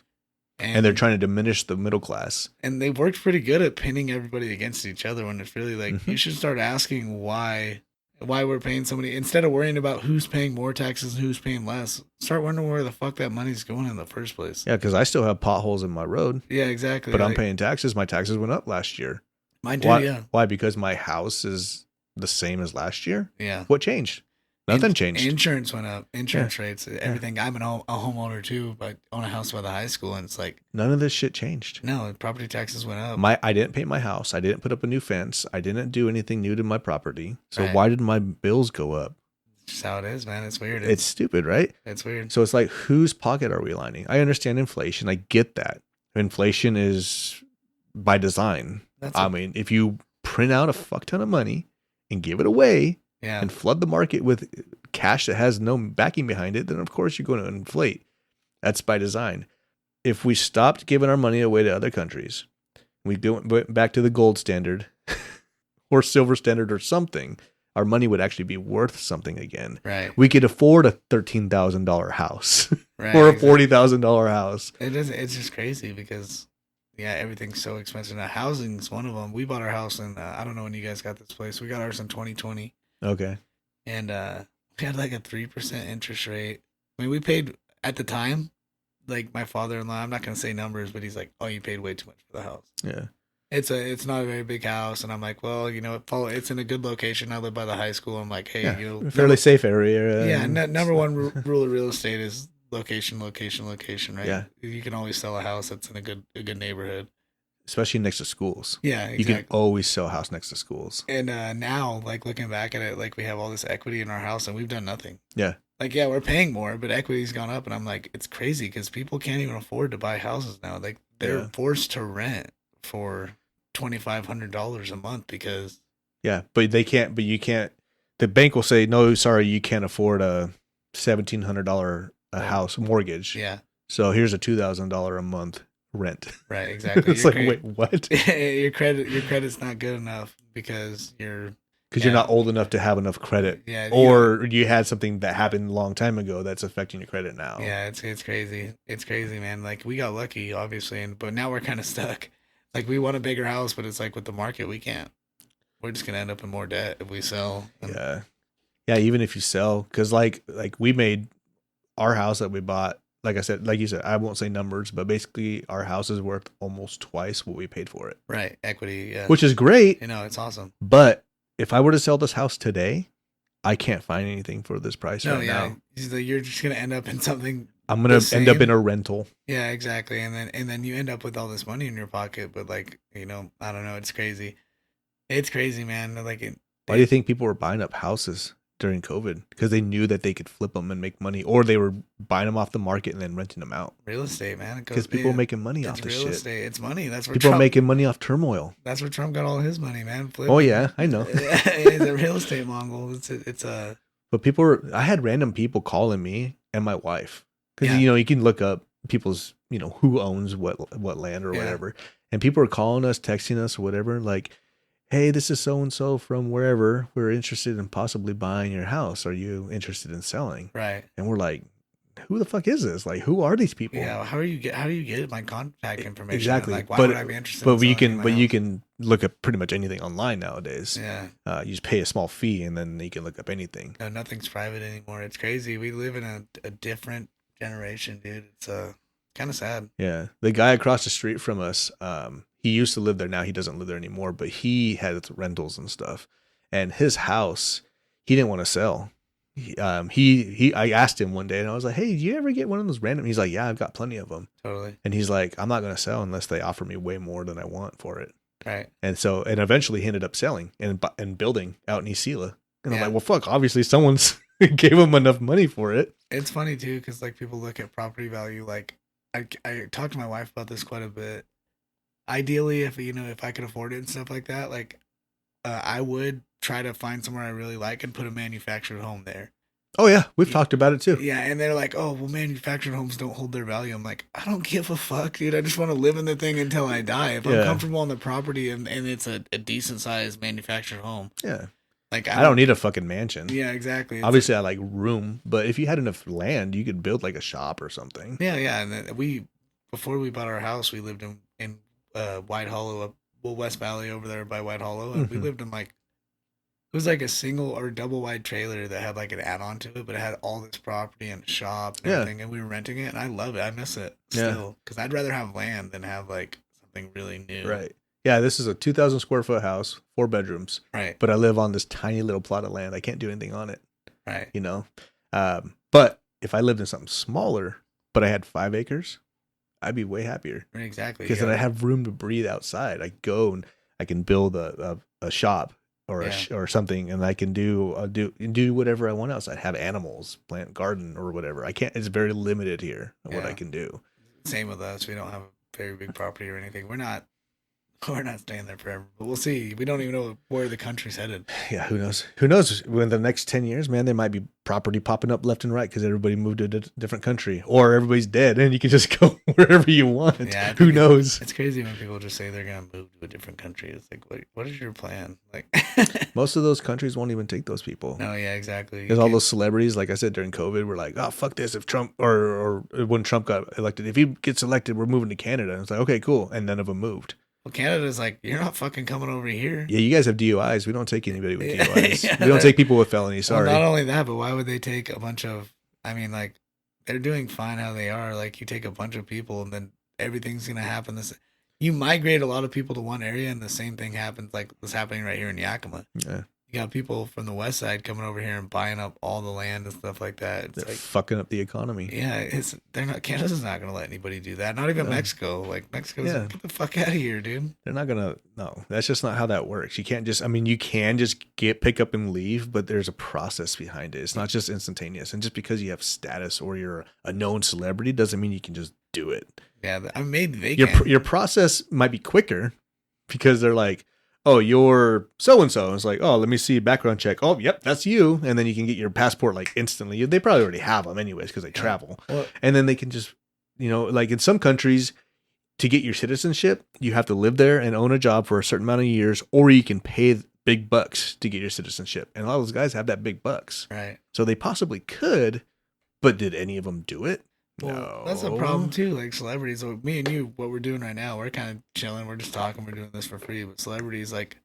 And they're And trying to diminish the middle class. they've worked pretty good at pinning everybody against each other when it's really like Hmm. you should start asking why we're paying so many instead of worrying about who's paying more taxes and who's paying less. Start wondering where the fuck that money's going in the first place. Yeah, because I still have potholes in my road, Yeah, exactly. but I'm Like, paying taxes. My taxes went up last year. mine too. Why? Yeah, Why? Because my house is the same as last year. yeah. What changed? Nothing changed. Insurance went up. Yeah. Insurance rates, everything. I'm a homeowner too, but own a house by the high school, and it's like None of this shit changed. no, property taxes went up. I didn't paint my house. I didn't put up a new fence. I didn't do anything new to my property. So Right. why did my bills go up? It's just how it is, man. It's weird. It's stupid, right? It's weird. So it's like, whose pocket are we lining? I understand inflation. I get that. Inflation is by design. That's I mean, if you print out a fuck ton of money and give it away yeah, and flood the market with cash that has no backing behind it, then of course you're going to inflate. That's by design. If we stopped giving our money away to other countries, went back to the gold standard or silver standard or something, our money would actually be worth something again. right, We could afford a $13,000 house right. or a exactly. $40,000 house. It is. It's just crazy because yeah, everything's so expensive now. Housing's one of them. We bought our house in I don't know when you guys got this place. We got ours in 2020, Okay. and we had like a 3% interest rate. I mean, we paid at the time. Like my father-in-law, I'm not gonna say numbers, but he's like, "Oh, you paid way too much for the house." Yeah. It's not a very big house, and I'm like, well, it's in a good location. I live by the high school. I'm like, hey, Yeah. Fairly safe area. yeah, number one rule of real estate is location, location, location, right? Yeah. You can always sell a house that's in a good neighborhood. Especially next to schools. Yeah, You can exactly. always sell a house next to schools. And now, like looking back at it, like we have all this equity in our house, and we've done nothing. Yeah. Like, yeah, we're paying more, but equity's gone up, and I'm like, it's crazy because people can't even afford to buy houses now. Like, they're Yeah. forced to rent for $2,500 a month because Yeah. But you can't, the bank will say, no, sorry, you can't afford a $1,700 a house mortgage. yeah, So here's a $2,000 a month rent. right, exactly. It's like, wait, what? Your credit's not good enough because Because you're not old enough to have enough credit. yeah, Or you had something that happened a long time ago that's affecting your credit now. yeah, it's crazy. It's crazy, man. Like we got lucky, obviously, but now we're kind of stuck. Like we want a bigger house, but it's like with the market, we can't. We're just gonna end up in more debt if we sell. Yeah. Yeah, even if you sell, because like we made our house that we bought, like I said, like you said, I won't say numbers, but basically our house is worth almost twice what we paid for it, Right, equity. Yeah, which is great. it's awesome. But if I were to sell this house today, I can't find anything for this price No, right yeah, now. you're just gonna end up in something. I'm gonna the end up same. in a rental. Yeah, exactly. And then you end up with all this money in your pocket, but like, I don't know, it's crazy. It's crazy, man. Like Why do you think people were buying up houses during COVID? Because they knew that they could flip them and make money, or they were buying them off the market and then renting them out. real estate, man. Because people are making money off it's this real shit. estate. It's money. That's where People are Trump, making money off turmoil. that's where Trump got all his money, man. Oh yeah, I know. He's a real estate mongol. It's a But I had random people calling me and my wife because Yeah. you can look up people's who owns what land or Yeah. whatever, and people are calling us, texting us, or whatever, like, hey, this is so and so from wherever. We're interested in possibly buying your house. Are you interested in selling? right. And we're like, who the fuck is this? Like, who are these people? Yeah. How do you get my contact information? Exactly. Like, why But- would I be interested? But in you selling can my but you house? can look up pretty much anything online nowadays. Yeah. You just pay a small fee and then you can look up anything. No, nothing's private anymore. It's crazy. We live in a different generation, dude. It's kind of sad. Yeah. The guy across the street from us, he used to live there. Now he doesn't live there anymore, but he had rentals and stuff. And his house, he didn't want to sell. I asked him one day and I was like, hey, do you ever get one of those random? He's like, yeah, I've got plenty of them. Totally. And he's like, I'm not going to sell unless they offer me way more than I want for it. Right. And eventually he ended up selling and building out in East Sela. And I'm Yeah. like, well, fuck, obviously someone's gave him enough money for it. It's funny too, because like people look at property value. Like I talked to my wife about this quite a bit. Ideally, if I could afford it and stuff like that, like I would try to find somewhere I really like and put a manufactured home there. Oh yeah, we've talked about it too. Yeah, and they're like, oh, well, manufactured homes don't hold their value. I'm like, I don't give a fuck, dude. I just want to live in the thing until I die. If I'm Yeah, comfortable on the property and it's a decent sized manufactured home, yeah. like I don't need a fucking mansion. yeah, exactly. Obviously, I like room, but if you had enough land, you could build like a shop or something. Yeah, yeah. And then before we bought our house, we lived in White Hollow, well, West Valley over there by White Hollow, and we Hmm. lived in like it was like a single or double wide trailer that had like an add on to it, but it had all this property and a shop and Yeah, everything, and we were renting it, and I love it. I miss it yeah, still because I'd rather have land than have like something really new. right. Yeah, this is a 2,000 square foot house, 4 bedrooms, Right, but I live on this tiny little plot of land. I can't do anything on it, right. you know. But if I lived in something smaller, but I had 5 acres, I'd be way happier Right, exactly. because then I have room to breathe outside. I go and I can build a shop or Yeah. or something, and I can do whatever I want outside. Have animals, plant garden or whatever. I can't. It's very limited here on what I Yeah. can do. Same with us. We don't have a very big property or anything. We're not we're not staying there forever, but we'll see. We don't even know where the country's headed. Yeah, who knows? Who knows? When the next 10 years, man, there might be property popping up left and right because everybody moved to a different country, or everybody's dead, and you can just go wherever you want. Yeah, I Who think knows? it's crazy when people just say they're gonna move to a different country. It's like, what is your plan? Like, Most of those countries won't even take those people. no, yeah, exactly. Because all those celebrities, like I said during COVID, were like, "Oh fuck this!" If Trump or when Trump got elected, if he gets elected, we're moving to Canada. And it's like, okay, cool, and none of them moved. Well, Canada's like, you're not fucking coming over here. Yeah, you guys have DUIs. We don't take anybody with Yeah, DUIs. yeah, We don't take people with felonies. well, Sorry. not only that, but why would they take a bunch of? I mean, like, they're doing fine how they are. Like, you take a bunch of people, and then everything's gonna happen. This, you migrate a lot of people to one area, and the same thing happens. Like what's happening right here in Yakima. Yeah, You got people from the west side coming over here and buying up all the land and stuff like that. It's they're like, fucking up the economy. yeah, they're not. Canada's not gonna let anybody do that. Not even No. Mexico. Like Mexico's Yeah. like, get the fuck out of here, dude. They're not gonna. No, that's just not how that works. You can't just. I mean, you can just pick up and leave, but there's a process behind it. It's not just instantaneous. And just because you have status or you're a known celebrity doesn't mean you can just do it. Yeah, I maybe they Your can. your process might be quicker because they're like, oh, you're so and so. It's like, oh, let me see background check. Oh, yep, that's you. And then you can get your passport like instantly. They probably already have them anyways because they travel. Well, And then they can just, like in some countries, to get your citizenship, you have to live there and own a job for a certain amount of years, or you can pay big bucks to get your citizenship. And a lot of those guys have that big bucks. right. So they possibly could, but did any of them do it? Well, No. that's a problem too. Like celebrities, so me and you, what we're doing right now, we're kind of chilling. We're just talking. We're doing this for free. But celebrities, like,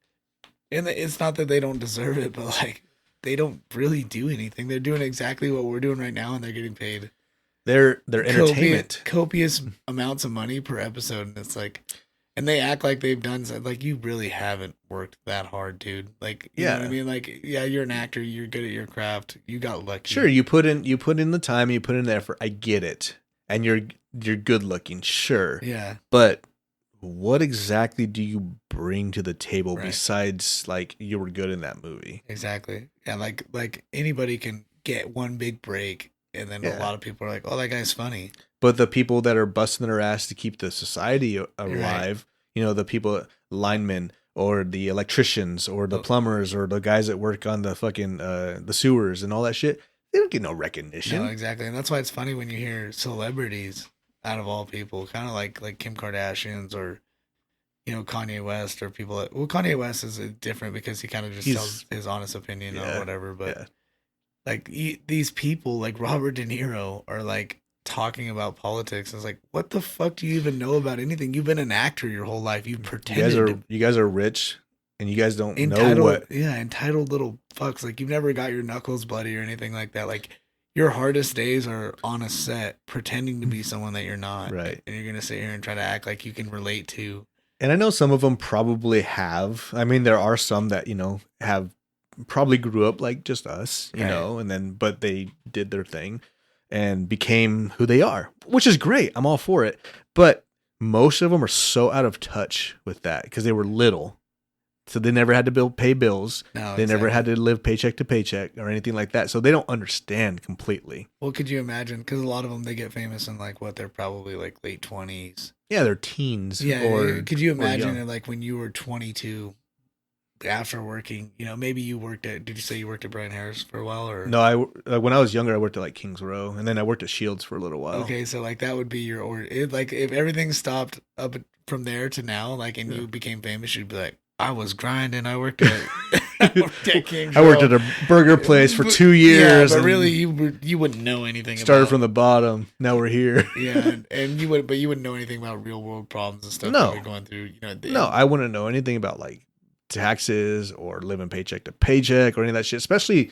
it's not that they don't deserve it, but like, they don't really do anything. They're doing exactly what we're doing right now, and they're getting paid They're entertainment. copious amounts of money per episode, and it's like, and they act like they've done something. Like, you really haven't worked that hard, dude. Like, you know what I Yeah. mean? Like, yeah, you're an actor. You're good at your craft. You got lucky. Sure, you put in the time, you put in the effort. I get it. And you're good looking, sure. Yeah. But what exactly do you bring to the table Right. besides like you were good in that movie? Exactly. Yeah, like anybody can get one big break, and then Yeah. a lot of people are like, "Oh, that guy's funny." But the people that are busting their ass to keep the society alive, the people, linemen or the electricians or the Oh. plumbers or the guys that work on the fucking the sewers and all that shit, they don't get no recognition. No, exactly, and that's why it's funny when you hear celebrities out of all people, kind of like Kim Kardashians or Kanye West or people. Well, Kanye West is different because he kind of just He's- tells his honest opinion Yeah, or whatever. But yeah. like these people, like Robert De Niro, are like talking about politics. It's like, what the fuck do you even know about anything? You've been an actor your whole life. You've pretended. You guys are rich and you guys don't Entitled, know what. yeah, entitled little fucks. Like, you've never got your knuckles bloody or anything like that. Like, your hardest days are on a set pretending to be someone that you're not. Right. And you're gonna sit here and try to act like you can relate to. And I know some of them probably have. I mean, there are some that, have probably grew up like just us, Right. and then, but they did their thing and became who they are, which is great. I'm all for it. But most of them are so out of touch with that because they were little. So they never had to pay bills. No, They never had to live paycheck to paycheck or anything like that. So they don't understand completely. Well, could you imagine? Because a lot of them, they get famous in like they're probably like late 20s. Yeah, they're teens. Yeah. Or could you or imagine young. like when you were 22, after working, maybe you worked at, did you say you worked at Brian Harris for a while or? No, when I was younger, I worked at like Kings Row, and then I worked at Shields for a little while. Okay, so like that would be your order. Like if everything stopped up from there to now, like, and Yeah. you became famous, you'd be like, I was grinding. I worked at, I worked at King's I worked Row. at a burger place for 2 years. Yeah, but and really, you wouldn't know anything. started from the bottom. Now we're here. Yeah, and you wouldn't know anything about real world problems and stuff No. that we're going through. No, I wouldn't know anything about like taxes or living paycheck to paycheck or any of that shit, especially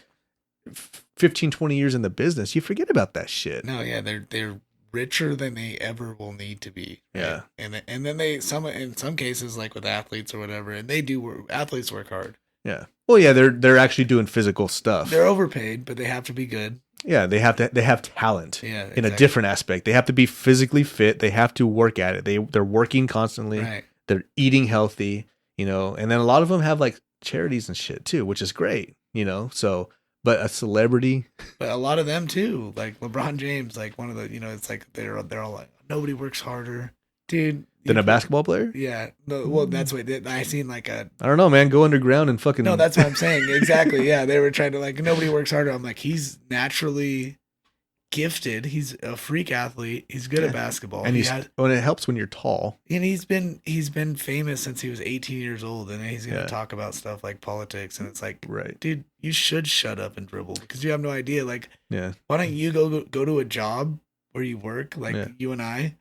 15, 20 years in the business. You forget about that shit. No, yeah, they're richer than they ever will need to be. Right? Yeah. And then in some cases, like with athletes or whatever, and they do work, athletes work hard. Yeah. Well, yeah, they're actually doing physical stuff. They're overpaid, but they have to be good. Yeah, they have talent. Yeah, in a different aspect. They have to be physically fit. They have to work at it. They're working constantly. Right. They're eating healthy, and then a lot of them have like charities and shit too, which is great, So, but a celebrity, but a lot of them too, like LeBron James, like one of the, it's like they're all like, nobody works harder, dude, than a basketball player. Yeah, no, well, that's what I seen like a. I don't know, man. Go underground and fucking. No, that's what I'm saying. Exactly. Yeah, they were trying to like nobody works harder. I'm like, he's naturally gifted. He's a freak athlete. He's good at basketball, and it helps when you're tall. And he's been famous since he was 18 years old, and he's gonna talk about stuff like politics, and it's like, right, dude, you should shut up and dribble because you have no idea. Like, yeah, why don't you go to a job where you work like you and I,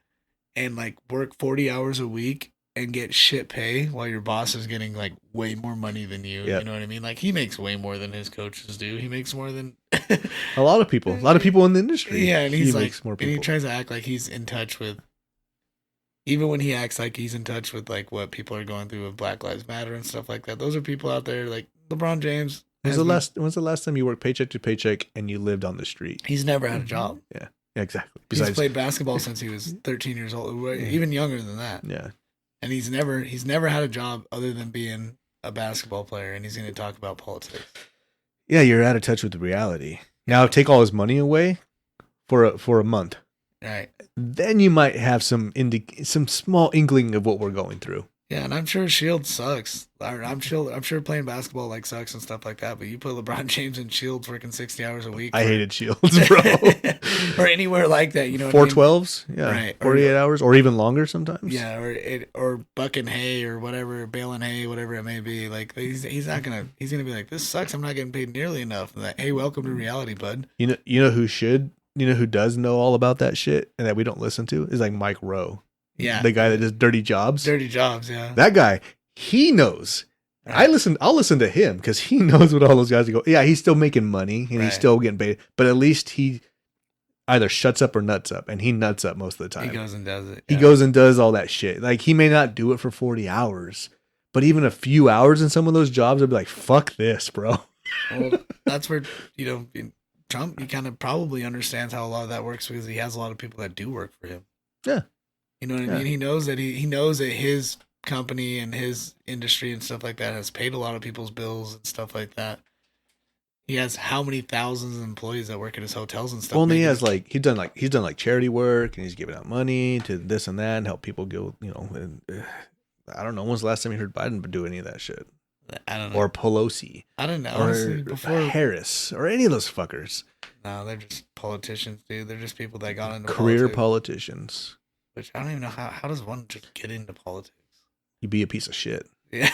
and like work 40 hours a week and get shit pay while your boss is getting like way more money than you. Yep. You know what I mean? Like he makes way more than his coaches do. He makes more than a lot of people in the industry. Yeah, and he he's like, makes more people. and he tries to act like he's in touch with, even when he acts like he's in touch with like what people are going through with Black Lives Matter and stuff like that. Those are people out there like LeBron James. When's the last time you worked paycheck to paycheck and you lived on the street? He's never had a job. Yeah, exactly. He's played basketball since he was 13 years old, even younger than that. Yeah. And he's never had a job other than being a basketball player, and he's going to talk about politics. Yeah, you're out of touch with the reality. Now take all his money away for a month. Right. Then you might have some small inkling of what we're going through. Yeah, and I'm sure Shield sucks. I'm sure playing basketball like sucks and stuff like that. But you put LeBron James in Shields working 60 hours a week. I hated Shields, bro. Or anywhere like that, 412s, yeah, right. 48 hours or even longer sometimes. Yeah, or bucking hay or whatever, baling hay, whatever it may be. Like he's gonna be like, this sucks. I'm not getting paid nearly enough. And like, hey, welcome to reality, bud. You know who does know all about that shit and that we don't listen to is like Mike Rowe. Yeah. The guy that does Dirty Jobs. Dirty Jobs, yeah. That guy, he knows. Right. I'll listen to him because he knows what all those guys go. Yeah, he's still making money and he's still getting paid. But at least he either shuts up or nuts up. And he nuts up most of the time. He goes and does it. He goes and does all that shit. Like he may not do it for 40 hours. But even a few hours in some of those jobs, I'd be like, fuck this, bro. Well, that's where, Trump, he kind of probably understands how a lot of that works because he has a lot of people that do work for him. Yeah. You know what I mean? He knows that he knows that his company and his industry and stuff like that has paid a lot of people's bills and stuff like that. He has how many thousands of employees that work at his hotels and stuff. Well, and he has he's done charity work and he's giving out money to this and that and help people go. And, I don't know. When's the last time you heard Biden do any of that shit? I don't know. Or Pelosi. I don't know. Or honestly, before Harris or any of those fuckers. No, they're just politicians, dude. They're just people that got into career politics. politicians. Which I don't even know how does one just get into politics? You be a piece of shit. Yeah.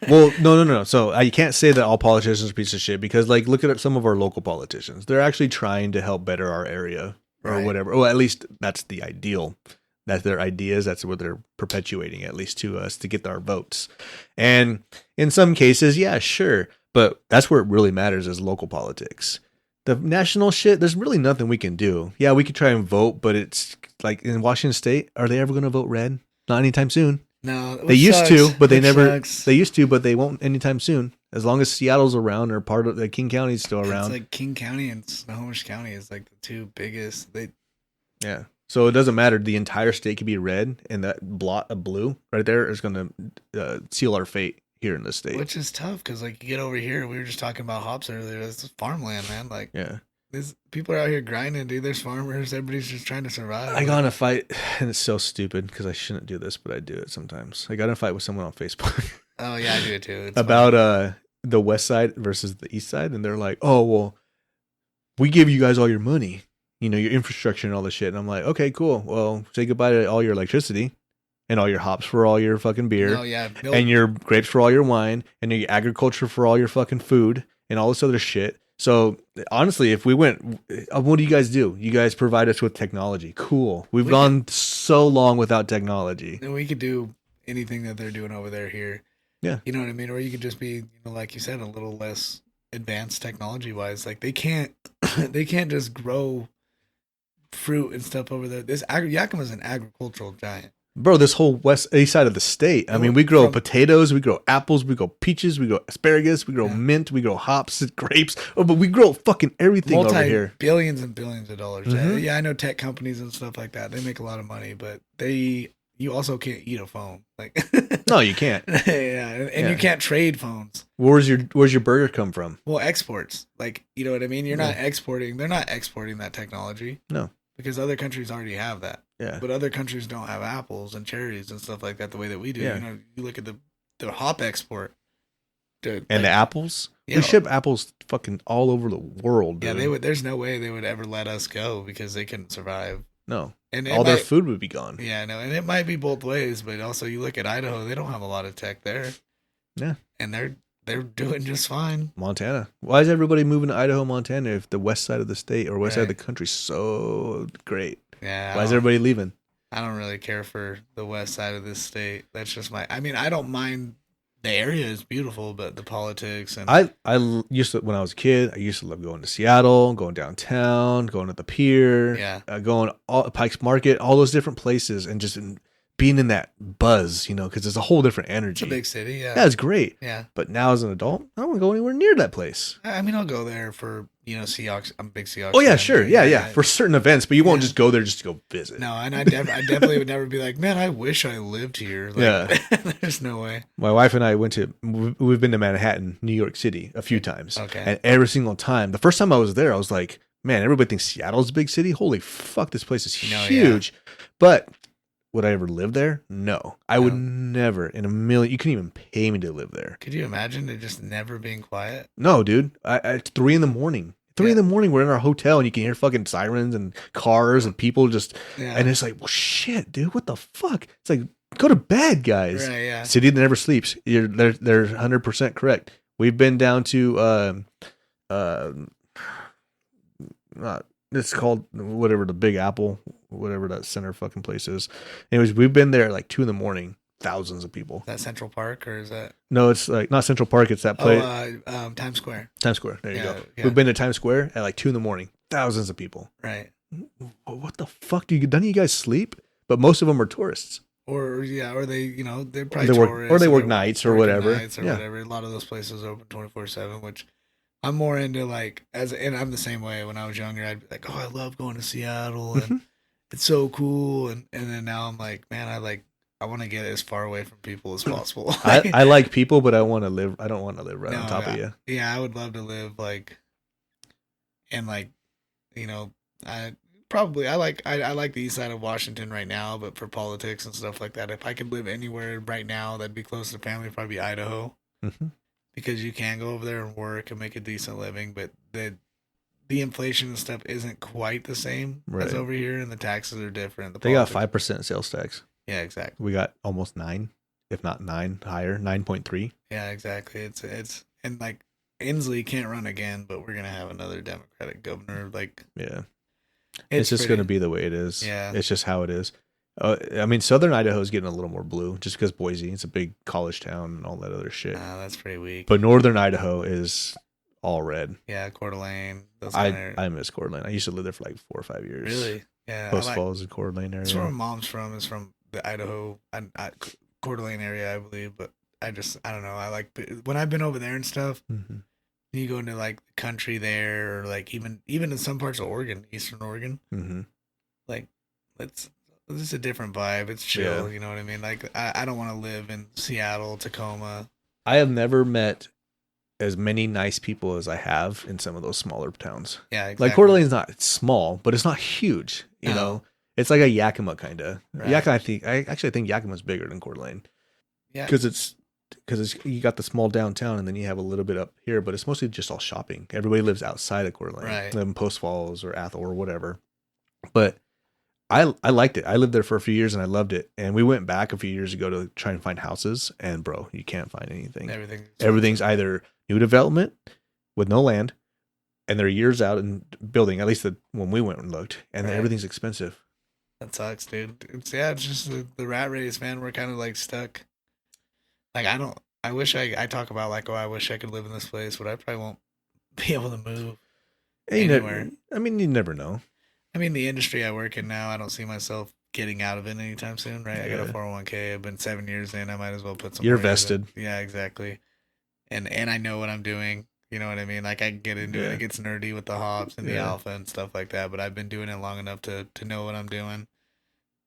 Well, no. So you can't say that all politicians are pieces of shit because, look at some of our local politicians. They're actually trying to help better our area or whatever. Well, at least that's the ideal. That's their ideas. That's what they're perpetuating, at least to us, to get our votes. And in some cases, yeah, sure. But that's where it really matters is local politics. The national shit, there's really nothing we can do. Yeah, we could try and vote, but it's like in Washington State, are they ever going to vote red? Not anytime soon. No, they used to, but they never. They used to, but they won't anytime soon. As long as Seattle's around or part of the King County's still around. It's like King County and Snohomish County is like the two biggest. Yeah. So it doesn't matter. The entire state could be red, and that blot of blue right there is going to seal our fate here in the state. Which is tough because, you get over here. We were just talking about hops earlier. This is farmland, man. People are out here grinding, dude. There's farmers. Everybody's just trying to survive. I got in a fight, and it's so stupid because I shouldn't do this, but I do it sometimes. I got in a fight with someone on Facebook. Oh yeah, I do it too. It's about funny. the west side versus the east side, and they're like, "Oh well, we give you guys all your money, your infrastructure and all this shit." And I'm like, "Okay, cool. Well, say goodbye to all your electricity and all your hops for all your fucking beer No, yeah, and build. your grapes for all your wine and your agriculture for all your fucking food and all this other shit." So honestly, if we went, what do you guys do? You guys provide us with technology. Cool. We've We could gone so long without technology. we could do anything that they're doing over there here. Yeah. You know what I mean? Or you could just be, like you said, a little less advanced technology wise. Like they can't they can't just grow fruit and stuff over there. This Yakima's an agricultural giant. Bro, this whole east side of the state. I mean, we grow From potatoes, we grow apples, we grow peaches, we grow asparagus, we grow Yeah. mint, we grow hops, grapes. Oh, but we grow fucking everything over here. Billions and billions of dollars. Mhm. Yeah, I know tech companies and stuff like that. They make a lot of money, but you also can't eat a phone. Like No, you can't. yeah, and Yeah. you can't trade phones. Where's your burger come from? Well, exports. Like, you know what I mean? You're not Yeah. exporting. They're not exporting that technology. No. Because other countries already have that. Yeah. But other countries don't have apples and cherries and stuff like that the way that we do. Yeah. You know, you look at the hop export. And the apples? Yeah. We ship apples fucking all over the world. Yeah, dude. they would. There's no way they would ever let us go because they couldn't survive. No. And All their food would be gone. Yeah, no, and it might be both ways, but also you look at Idaho, they don't have a lot of tech there. Yeah. And they're doing just fine. Montana. Why is everybody moving to Idaho, Montana if the west side of the state or west side of the Right. country's so great? Yeah. Why is everybody leaving? I don't really care for the west side of this state. That's just I mean, I don't mind the area is beautiful, but the politics and I used to, when I was a kid, I used to love going to Seattle, going downtown, going to the pier, Yeah. Going Pike's Market, all those different places, and just being in that buzz, because it's a whole different energy. it's a big city, yeah. Yeah, it's great. Yeah. But now as an adult, I don't want to go anywhere near that place. I mean, I'll go there for, Seahawks. I'm a big Seahawks. Oh yeah, fan. sure, yeah, for certain events, but you won't Yeah. just go there just to go visit. No, and I definitely would never be like, man, I wish I lived here. Like, Yeah. there's no way. My wife and I we've been to Manhattan, New York City a few times. Okay. And every single time, the first time I was there, I was like, man, everybody thinks Seattle's a big city. Holy fuck, this place is No, yeah. huge. But would I ever live there? No. I would No. never in a million. You couldn't even pay me to live there. Could you imagine it just never being quiet? No, dude. It's 3 a.m. 3 Yeah. a.m. we're in our hotel and you can hear fucking sirens and cars and people just, Yeah. and it's like, well, shit, dude, what the fuck? It's like, go to bed, guys. Right, yeah. City that never sleeps. They're 100% correct. We've been down to it's called whatever, the Big Apple, whatever that center fucking place is. Anyways, we've been there like 2 a.m. Thousands of people. Is that Central Park or is that No, it's like not Central Park. It's that place. Times Square? Times Square. There you Yeah, go. yeah. We've been to Times Square at like 2 a.m. Thousands of people. Right. What the fuck do you? None of you guys sleep? But most of them are tourists. Or they they're probably They work- tourists, or they work they're nights or working whatever. nights or Yeah. whatever. A lot of those places are open 24/7, which I'm more into and I'm the same way. When I was younger, I'd be like, oh, I love going to Seattle and it's so cool, and then now I'm like, man, I want to get as far away from people as possible. I like people, but I want to live. I don't want to live right on top of you. Yeah, I would love to live I like the east side of Washington right now, but for politics and stuff like that, if I could live anywhere right now that'd be close to family, probably be Idaho, because you can go over there and work and make a decent living, but the inflation and stuff isn't quite the same as Right. over here, and the taxes are different. They got 5% sales tax. Yeah, exactly. We got almost 9, if not 9 higher, 9.3. Yeah, exactly. It's and like Inslee can't run again, but we're gonna have another Democratic governor. Like, Yeah, it's just going to be the way it is. Yeah. It's just how it is. I mean, Southern Idaho is getting a little more blue just because Boise, it's a big college town and all that other shit. That's pretty weak. But Northern Idaho is all red. Yeah, Coeur d'Alene. Those kind of, I miss Coeur d'Alene. I used to live there for like 4 or 5 years. really. Yeah, Post Falls and Coeur d'Alene that's where my area. mom's from. Is from the Idaho, Coeur d'Alene area, I believe. But I don't know. I like when I've been over there and stuff. Mhm. You go into like the country there, or like even in some parts of Oregon, Eastern Oregon. Mhm. Like, it's a different vibe. It's chill. Yeah. You know what I mean? Like, I don't want to live in Seattle, Tacoma. I have never met as many nice people as I have in some of those smaller towns. Yeah, exactly. Like Coeur d'Alene's not, it's small, but it's not huge. You No. know, it's like a Yakima kind of. Right. Yakima, I think Yakima's bigger than Coeur d'Alene Yeah. because because you got the small downtown and then you have a little bit up here, but it's mostly just all shopping. Everybody lives outside of Coeur d'Alene, Right. live in Post Falls or Athol or whatever. But I liked it. I lived there for a few years and I loved it. And we went back a few years ago to try and find houses, and bro, you can't find anything. Everything's either new development with no land, and they're years out in building. At least when we went and looked, and then everything's expensive. That sucks, dude. It's just the rat race, man. We're kind of like stuck. Like I wish I talk about like, oh, I wish I could live in this place, but I probably won't be able to move anywhere. I mean, you never know. I mean, the industry I work in now, I don't see myself getting out of it anytime soon, right? I got a 401k. I've been 7 years in. I might as well put some. You're vested. Yeah, exactly. And I know what I'm doing. You know what I mean? Like I can get into it. It gets nerdy with the hops and the alpha and stuff like that. But I've been doing it long enough to know what I'm doing.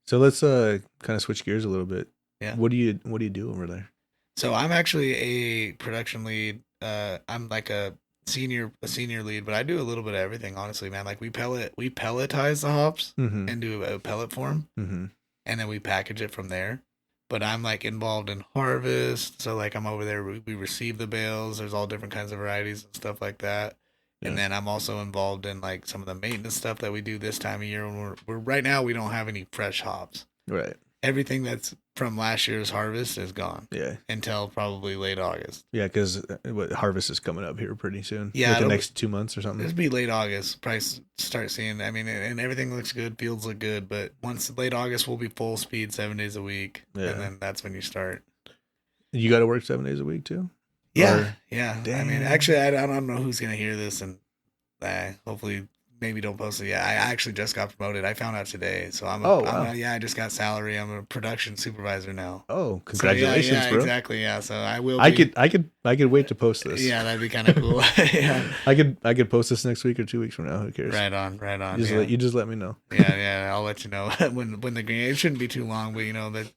So let's kind of switch gears a little bit. Yeah. What do you do over there? So I'm actually a production lead. I'm like a senior lead, but I do a little bit of everything, honestly, man. Like we pelletize the hops and do a pellet form, and then we package it from there. But I'm like involved in harvest, so like I'm over there. We receive the bales. There's all different kinds of varieties and stuff like that. Yeah. And then I'm also involved in like some of the maintenance stuff that we do this time of year. When we're right now, we don't have any fresh hops. Right. Everything that's from last year's harvest is gone. Yeah. Until probably late August. Yeah, because harvest is coming up here pretty soon. Yeah. Like the next 2 months or something. It'll be late August. Probably start seeing. I mean, and everything looks good. Fields look good. But once late August, we'll be full speed 7 days a week. Yeah. And then that's when you start. You got to work 7 days a week too? Yeah. Yeah. Damn. I mean, actually, I don't know who's going to hear this, and hopefully maybe don't post it. Yeah, I actually just got promoted. I found out today. So I just got salary. I'm a production supervisor now. Oh, congratulations, bro. Exactly. Yeah. So I will I could wait to post this. Yeah, that'd be kind of cool. Yeah. I could post this next week or 2 weeks from now. Who cares? Right on. You just let me know. Yeah, I'll let you know when the green. It shouldn't be too long, but you know that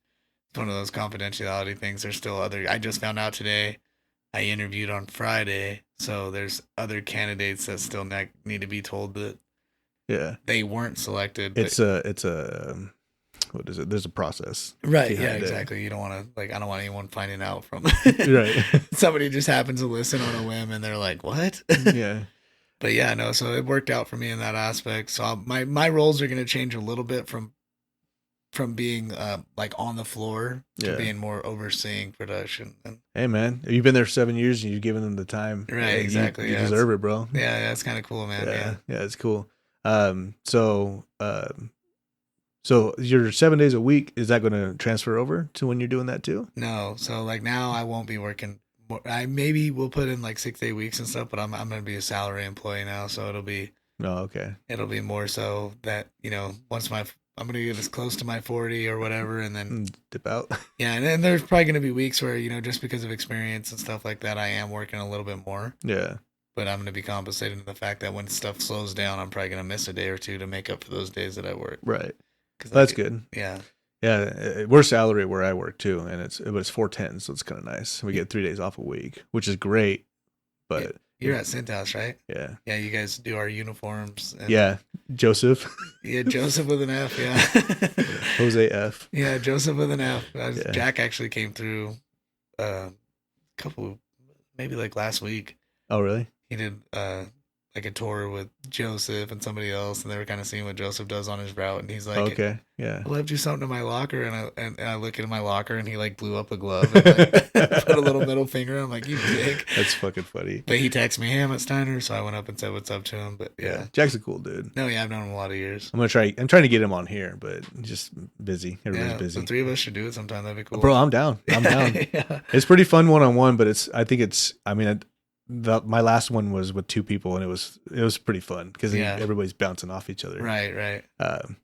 it's one of those confidentiality things. There's still other. I just found out today. I interviewed on Friday, so there's other candidates that still need to be told that they weren't selected. It's a what is it? There's a process. Right, yeah, exactly. You don't want to, I don't want anyone finding out from right. Somebody just happens to listen on a whim and they're like, what? Yeah. But yeah, no, so it worked out for me in that aspect. So my roles are going to change a little bit from being like on the floor to being more overseeing production. And hey man, you've been there 7 years and you've given them the time. Right, exactly. You deserve it, bro. Yeah, that's kind of cool, man. Yeah, it's cool. So your 7 days a week, is that going to transfer over to when you're doing that too? No, so like now I won't be working. I maybe will put in like 6 day weeks and stuff, but I'm going to be a salary employee now, so it'll be. Oh, okay. It'll be more so that once I'm going to get as close to my 40 or whatever, and then dip out. Yeah. And then there's probably going to be weeks where, just because of experience and stuff like that, I am working a little bit more. Yeah. But I'm going to be compensated in the fact that when stuff slows down, I'm probably going to miss a day or two to make up for those days that I work. Right. That's good. Yeah. Yeah. We're salary where I work too. And it's 410. So it's kind of nice. We get 3 days off a week, which is great. But you're at Centhouse, right? Yeah. Yeah, you guys do our uniforms. Yeah, Joesph. Yeah, Joesph with an F, yeah. Jose F. Yeah, Joesph with an F. Jack actually came through maybe like last week. Oh, really? He did like a tour with Joesph and somebody else, and they were kind of seeing what Joesph does on his route, and he's like, okay, yeah, I left you something in my locker, and I look in my locker, and he like blew up a glove and like, put a little middle finger. I'm like, you dick. That's fucking funny. But he texted me, hey, I'm at Steiner, so I went up and said what's up to him. But yeah, Jack's a cool dude. No, yeah, I've known him a lot of years. I'm trying to get him on here, but just busy. Everybody's busy. The three of us should do it sometime. That'd be cool. Bro, I'm down. Yeah. It's pretty fun one-on-one, but my last one was with two people, and it was pretty fun because everybody's bouncing off each other. Right.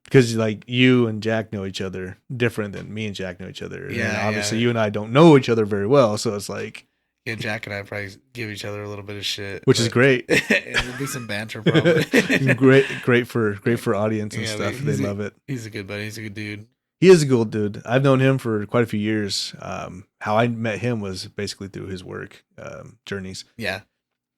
Because like you and Jack know each other different than me and Jack know each other. Yeah. And obviously, you and I don't know each other very well, so it's like. Yeah, Jack and I probably give each other a little bit of shit, which is great. There'll be some banter, probably. great for audience and stuff. They love it. He's a good buddy. He's a good dude. He is a cool dude. I've known him for quite a few years. How I met him was basically through his work journeys. Yeah.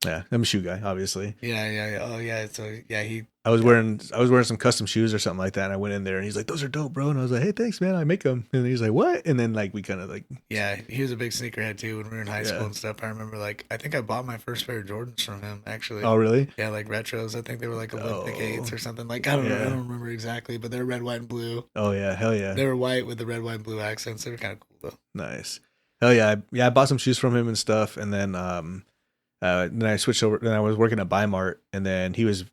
Yeah, I'm a shoe guy, obviously. Yeah. Oh yeah. So yeah, he. I was wearing some custom shoes or something like that, and I went in there and he's like, "Those are dope, bro." And I was like, "Hey, thanks, man. I make them." And he's like, "What?" And then like we kind of like, Yeah, he was a big sneakerhead too when we were in high school yeah. and stuff. I remember like I think I bought my first pair of Jordans from him actually. Oh, really? Yeah, like retros. I think they were like Olympic eights Oh, or something. Like I don't know. I yeah. don't remember exactly, but they're red, white, and blue. Oh, yeah. Hell yeah. They were white with the red, white, and blue accents. They were kind of cool though. Nice. Hell yeah. I bought some shoes from him and stuff, and then I switched over. Then I was working at Bimart, and then he was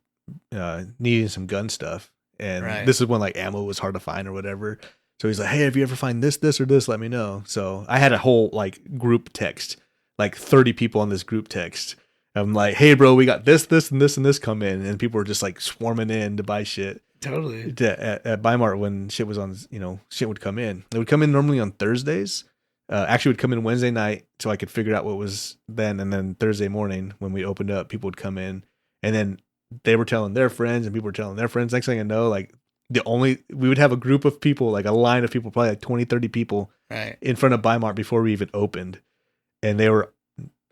needing some gun stuff. And Right. this is when like ammo was hard to find or whatever. So he's like, "Hey, if you ever find this, or this, let me know." So I had a whole like group text, like 30 people on this group text. I'm like, "Hey, bro, we got this, and this, and this come in," and people were just like swarming in to buy shit Totally. at Bimart when shit was on. Shit would come in. It would come in normally on Thursdays. Actually, it would come in Wednesday night, so I could figure out what was then, and then Thursday morning when we opened up, people would come in, and then they were telling their friends, and people were telling their friends. Next thing I know, like we would have a group of people, like a line of people, probably like 20, 30 people Right. in front of Bimart before we even opened. And they were,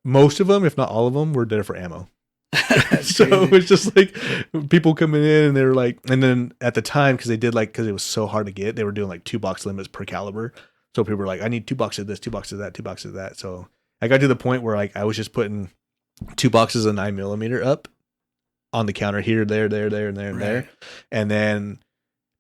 most of them, if not all of them, were there for ammo. That's So crazy. it was just like people coming in and they were like, and then at the time, because it was so hard to get, they were doing like 2 box limits per caliber. So people were like, I need 2 boxes of this, 2 boxes of that, 2 boxes of that. So I got to the point where like I was just putting 2 boxes of 9mm up on the counter here, there, and there, and there. Right. And then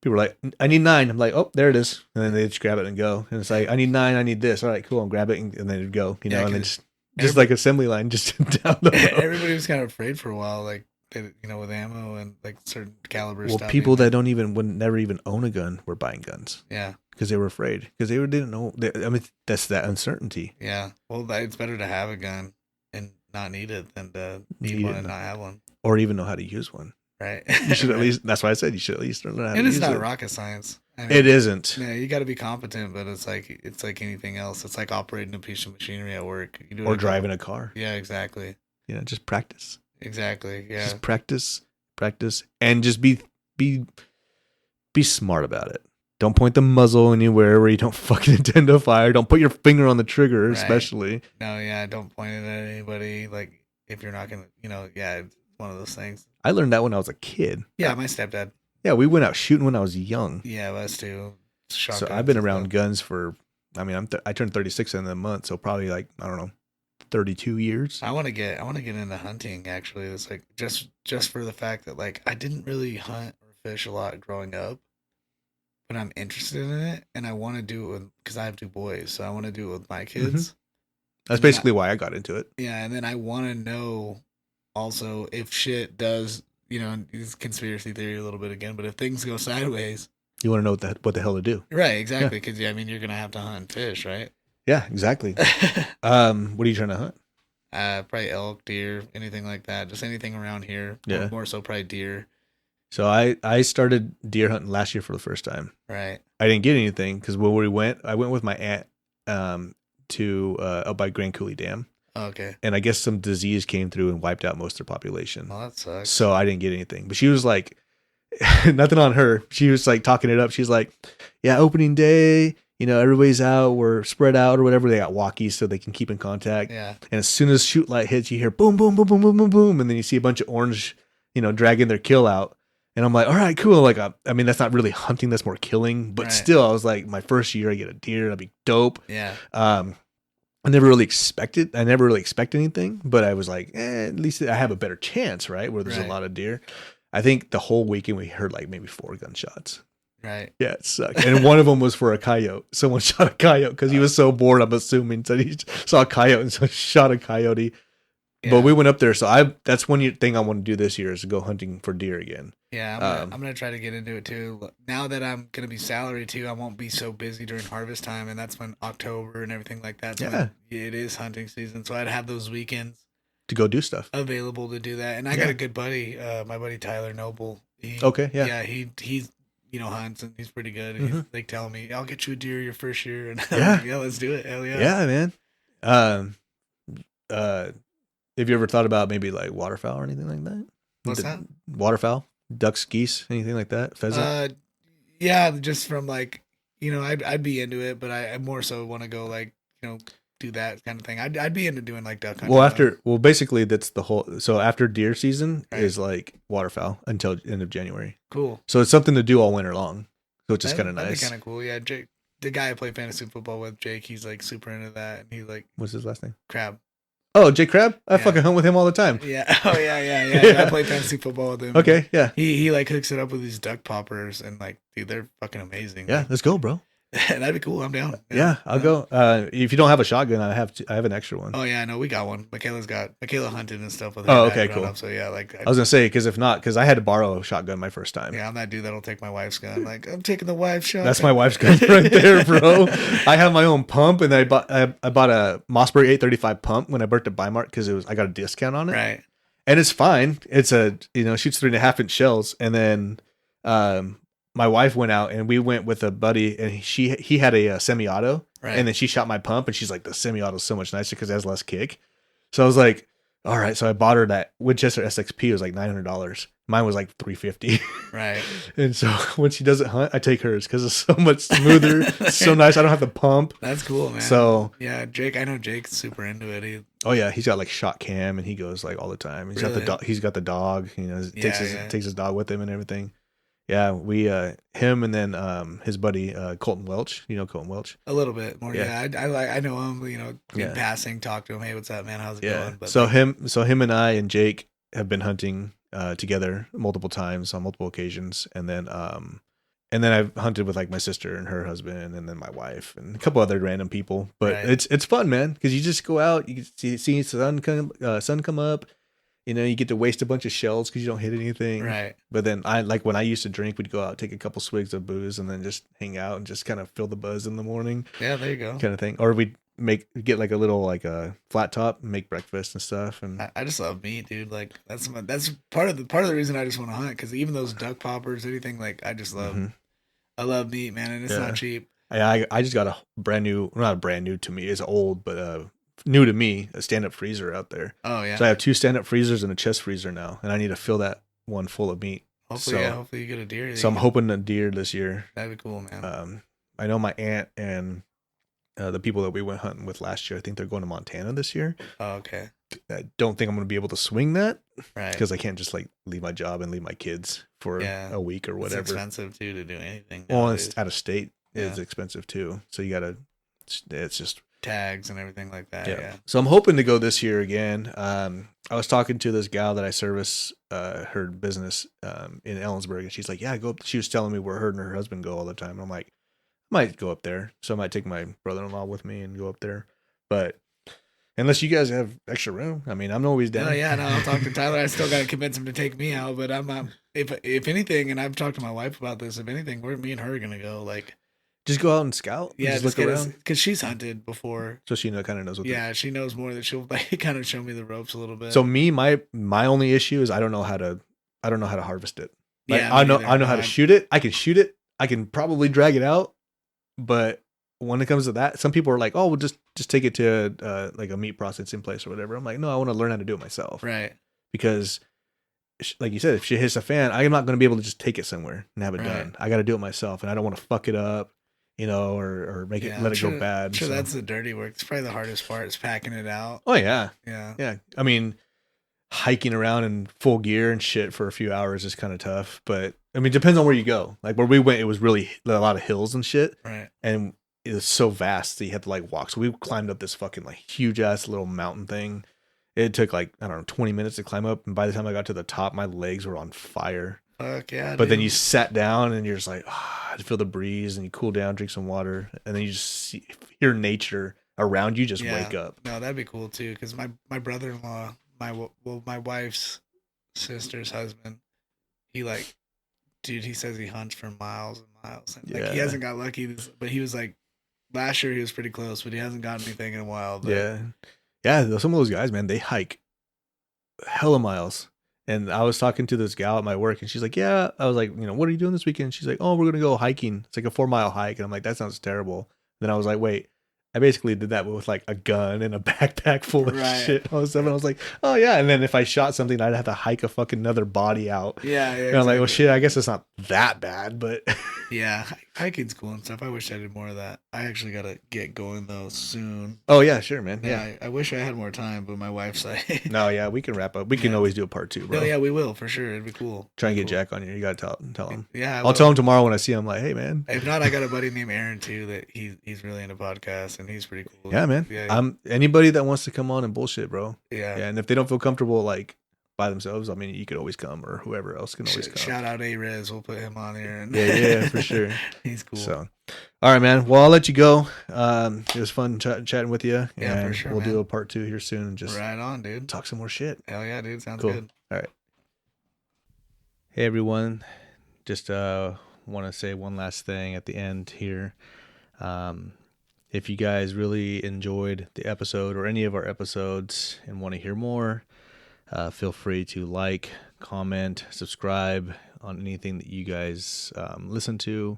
people were like, I need 9. I'm like, oh, there it is. And then they just grab it and go. And it's like, I need 9. I need this. All right, cool. And grab it. And then it'd go, Yeah, and then 'cause just like assembly line, just down the road. everybody was kind of afraid for a while, like with ammo and like certain caliber Well, stuff. people that would never even own a gun were buying guns Yeah. because they were afraid because didn't know. I mean, that's that uncertainty. Yeah. Well, it's better to have a gun and not need it than to need Need one it and not. not have one. Or even know how to use one. Right. You should at Right. least. That's why I said you should at least learn how to And use it's not it. rocket science. I mean, It isn't. yeah, you got to be competent, but it's like anything else. It's like operating a piece of machinery at work. You do it Or a driving couple- a car. Yeah, exactly. Just practice. Exactly. Yeah. Just practice, and just be smart about it. Don't point the muzzle anywhere where you don't fucking intend to fire. Don't put your finger on the trigger, Right. especially. No, yeah, don't point it at anybody. Like if you're not gonna, yeah, it's one of those things. I learned that when I was a kid. Yeah, my stepdad. Yeah, we went out shooting when I was young. Yeah, us too. So I've been around guns for. I mean, I turned 36 in a month, so probably like I don't know, 32 years. I want to get into hunting. Actually, it's like just for the fact that like I didn't really hunt or fish a lot growing up, but I'm interested in it and I want to do it because I have 2 boys, so I want to do it with my kids. That's basically why I got into it. Yeah, and then I want to know also if shit does, it's conspiracy theory a little bit again, but if things go sideways, You want to know what the hell to do. right? Exactly, because I mean you're gonna have to hunt and fish, right? Yeah, exactly. What are you trying to hunt? Probably elk, deer, anything like that. Just anything around here. Yeah. More so probably deer. So I started deer hunting last year for the first time. Right. I didn't get anything because when I went with my aunt to up by Grand Coulee Dam. Oh, okay. And I guess some disease came through and wiped out most of their population. Well, that sucks. So I didn't get anything. But she was like, nothing on her. She was like talking it up. She's like, yeah, opening day, everybody's out. We're spread out or whatever. They got walkies so they can keep in contact. Yeah. And as soon as shoot light hits, you hear boom, boom, boom, boom, boom, boom, boom. And then you see a bunch of orange, dragging their kill out. And I'm like, all right, cool. Like, I mean, that's not really hunting. That's more killing. But Right. still, I was like, my first year, I get a deer. That'd be dope. Yeah. I never really expect anything, but I was like, at least I have a better chance, right? Where there's Right. a lot of deer. I think the whole weekend we heard like maybe 4 gunshots. Right. Yeah, it sucked. And one of them was for a coyote. Someone shot a coyote because he was so bored, I'm assuming. So he saw a coyote and so shot a coyote. Yeah. But we went up there. So that's one thing I want to do this year is to go hunting for deer again. Yeah, I'm gonna try to get into it too. Now that I'm gonna be salary too, I won't be so busy during harvest time, and that's when October and everything like that. Yeah. It is hunting season, so I'd have those weekends To go do stuff. available to do that. And I got a good buddy, my buddy Tyler Noble. Okay, yeah. Yeah, he's hunts and he's pretty good. Mhm. He's like telling me, "I'll get you a deer your first year," and I'm Yeah. like, yeah, let's do it. Hell yeah. Yeah, man. Have you ever thought about maybe like waterfowl or anything like that? What's that? Waterfowl, ducks, geese, anything like that? Pheasant. Yeah, just from like, I'd be into it, but I more so want to go like, do that kind of thing. I'd be into doing like duck hunting. Basically that's the whole. So after deer season Right. is like waterfowl until end of January. Cool. So it's something to do all winter long, which is kind of That'd nice. be kind of cool. Yeah, Jake, the guy I play fantasy football with, Jake, he's like super into that, and he like What's his last name? Crab. Oh, Jake Crab. I Yeah. fucking hunt with him all the time. Yeah. Oh yeah. I play fantasy football with him. Okay, yeah. He like hooks it up with these duck poppers, and like, dude, they're fucking amazing. Yeah, let's go, bro. That'd be cool. I'm down. Yeah, I'll go. If you don't have a shotgun, I have an extra one. Oh yeah, no, we got one. Michaela hunted and stuff with her. Oh, dad okay, growing cool. up, so yeah, like I was gonna say because if not, because I had to borrow a shotgun my first time. yeah, I'm that dude that'll take my wife's gun. Like, I'm taking the wife's shotgun. That's my wife's gun right there, bro. I have my own pump, and I bought a Mossberg 835 pump when I worked at Bimart because I got a discount on it. Right. And it's fine. It's shoots 3.5-inch shells, and then my wife went out and we went with a buddy, and he had a semi-auto, Right. and then she shot my pump, and she's like, the semi-auto is so much nicer because it has less kick. So I was like, all right. So I bought her that Winchester SXP. It was like $900. Mine was like $350. Right. And so when she doesn't hunt, I take hers because it's so much smoother. It's so nice. I don't have to pump. That's cool, man. So yeah, Jake. I know Jake's super into it. oh yeah, he's got like shot cam, and he goes like all the time. He's got the dog. He's got the dog. You know, takes his dog with him and everything. Yeah, we him and then his buddy Colton Welch. You know Colton Welch? A little bit more. Yeah. I know him. You know, in Yeah. passing, talk to him. Hey, what's up, man? How's it Yeah. going? But So him and I and Jake have been hunting together multiple times on multiple occasions, and then I've hunted with like my sister and her husband, and then my wife and a couple other random people. But Right. it's fun, man, because you just go out, you can see sun come up. You know, you get to waste a bunch of shells because you don't hit anything. right. But then when I used to drink, we'd go out, take a couple swigs of booze, and then just hang out and just kind of feel the buzz in the morning, Yeah, there you go. kind of thing. Or we'd get like a little like a flat top, and make breakfast and stuff. And I just love meat, dude. Like that's part of the reason I just want to hunt, because even those duck poppers, anything, like I just love. Mhm. I love meat, man, and it's Yeah. not cheap. I just got a brand new, not brand new to me, it's old, but new to me, a stand up freezer out there. Oh yeah. So I have 2 stand up freezers and a chest freezer now, and I need to fill that one full of meat. Hopefully you get a deer. So I'm hoping a deer this year. That'd be cool, man. I know my aunt and the people that we went hunting with last year, I think they're going to Montana this year. Oh, okay. I don't think I'm going to be able to swing that Right. because I can't just like leave my job and leave my kids for a week or whatever. It's expensive too to do anything. Well, nowadays. it's out of state. It's Yeah. expensive too. So you got to, it's just, Tags and everything like that. Yeah. So I'm hoping to go this year again. I was talking to this gal that I service her business in Ellensburg, and she's like, yeah, go up. She was telling me where her and her husband go all the time. And I'm like, I might go up there. So I might take my brother-in-law with me and go up there. But unless you guys have extra room, I mean, I'm always down. Oh yeah, no, I'll talk to Tyler. I still got to convince him to take me out, but I'm not. If anything, and I've talked to my wife about this. If anything, me and her are gonna go. Like, just go out and scout. yeah, just look around. because she's hunted before. So she kind of knows what. Yeah, she knows more. That she'll like kind of show me the ropes a little bit. So my only issue is I don't know how to harvest it. Like, yeah, I know how to shoot it. I can shoot it. I can probably drag it out, but when it comes to that, some people are like, "Oh, we'll just take it to like a meat processing place or whatever." I'm like, "No, I want to learn how to do it myself." Right. Because, like you said, if shit hits a fan, I'm not going to be able to just take it somewhere and have it done. I got to do it myself, and I don't want to fuck it up, or make it let it go bad. I'm sure that's the dirty work. It's probably the hardest part is packing it out. Oh yeah, Yeah. yeah. I mean, hiking around in full gear and shit for a few hours is kind of tough, but I mean, it depends on where you go. Like where we went, it was really a lot of hills and shit, Right. and it was so vast that you had to like walk. So we climbed up this fucking like huge ass little mountain thing. It took like, I don't know, 20 minutes to climb up, and by the time I got to the top, my legs were on fire. Fuck yeah. But then dude. you sat down and you're just like, to feel the breeze, and you cool down, drink some water, and then you just hear nature around you just wake up. No, that'd be cool too. Because my brother-in-law, my wife's sister's husband, he like, dude, he says he hunts for miles and miles. And, like, he hasn't got lucky, but he was like, last year he was pretty close, but he hasn't gotten anything in a while. But, Yeah. Some of those guys, man, they hike hella miles. And I was talking to this gal at my work, and she's like, yeah. I was like, what are you doing this weekend? She's like, oh, we're going to go hiking. It's like a 4-mile hike. And I'm like, that sounds terrible. Then I was like, wait, I basically did that with like a gun and a backpack full of shit. All of a sudden I was like, oh yeah. And then if I shot something, I'd have to hike a fucking another body out. Yeah. And I'm like, well, shit, I guess it's not that bad, but yeah. hiking's cool and stuff. I wish I did more of that. I actually gotta get going though soon. Oh yeah, sure, man. Yeah, Yeah. I wish I had more time, but my wife's like, No, yeah, we can wrap up. We can yeah, always do a part two, no, bro. yeah, we will for sure. It'd be cool. Try and Be get cool. Jack on here. You gotta tell him. Yeah, I I'll tell will. him tomorrow when I see him. Like, hey, man. If not, I got a buddy named Aaron too that he's really into podcasts and he's pretty cool. Yeah, man. Yeah, I'm anybody that wants to come on and bullshit, bro. yeah. Yeah, and if they don't feel comfortable like by themselves, I mean, you could always come, or whoever else can always come. Shout out A-Rez. We'll put him on here. And Yeah, for sure. He's cool. So, all right, man. Well, I'll let you go. It was fun chatting with you. Yeah, and for sure, we'll man. do a part two here soon and just Right on, dude. talk some more shit. Hell yeah, dude. Sounds Cool. good. All right. Hey, everyone. Just want to say one last thing at the end here. If you guys really enjoyed the episode or any of our episodes and want to hear more, feel free to like, comment, subscribe on anything that you guys listen to.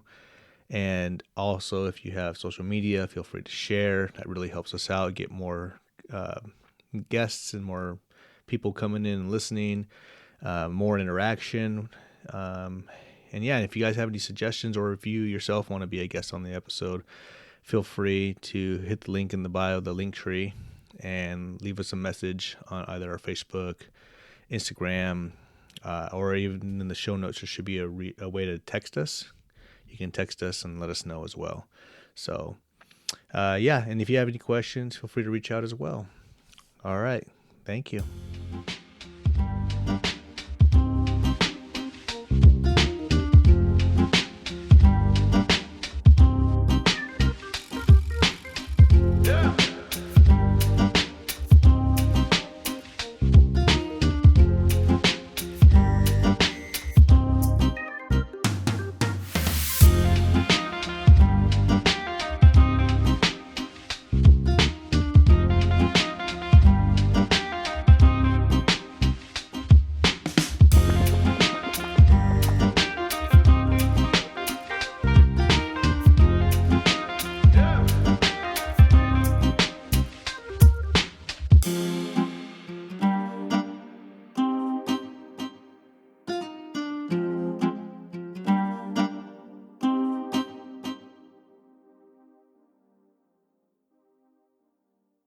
And also, if you have social media, feel free to share. That really helps us out, get more guests and more people coming in and listening, more interaction. And yeah, if you guys have any suggestions or if you yourself want to be a guest on the episode, feel free to hit the link in the bio, the link tree, and leave us a message on either our Facebook, Instagram, or even in the show notes. There should be a way to text us. You can text us and let us know as well. So, yeah, and if you have any questions, feel free to reach out as well. All right. Thank you.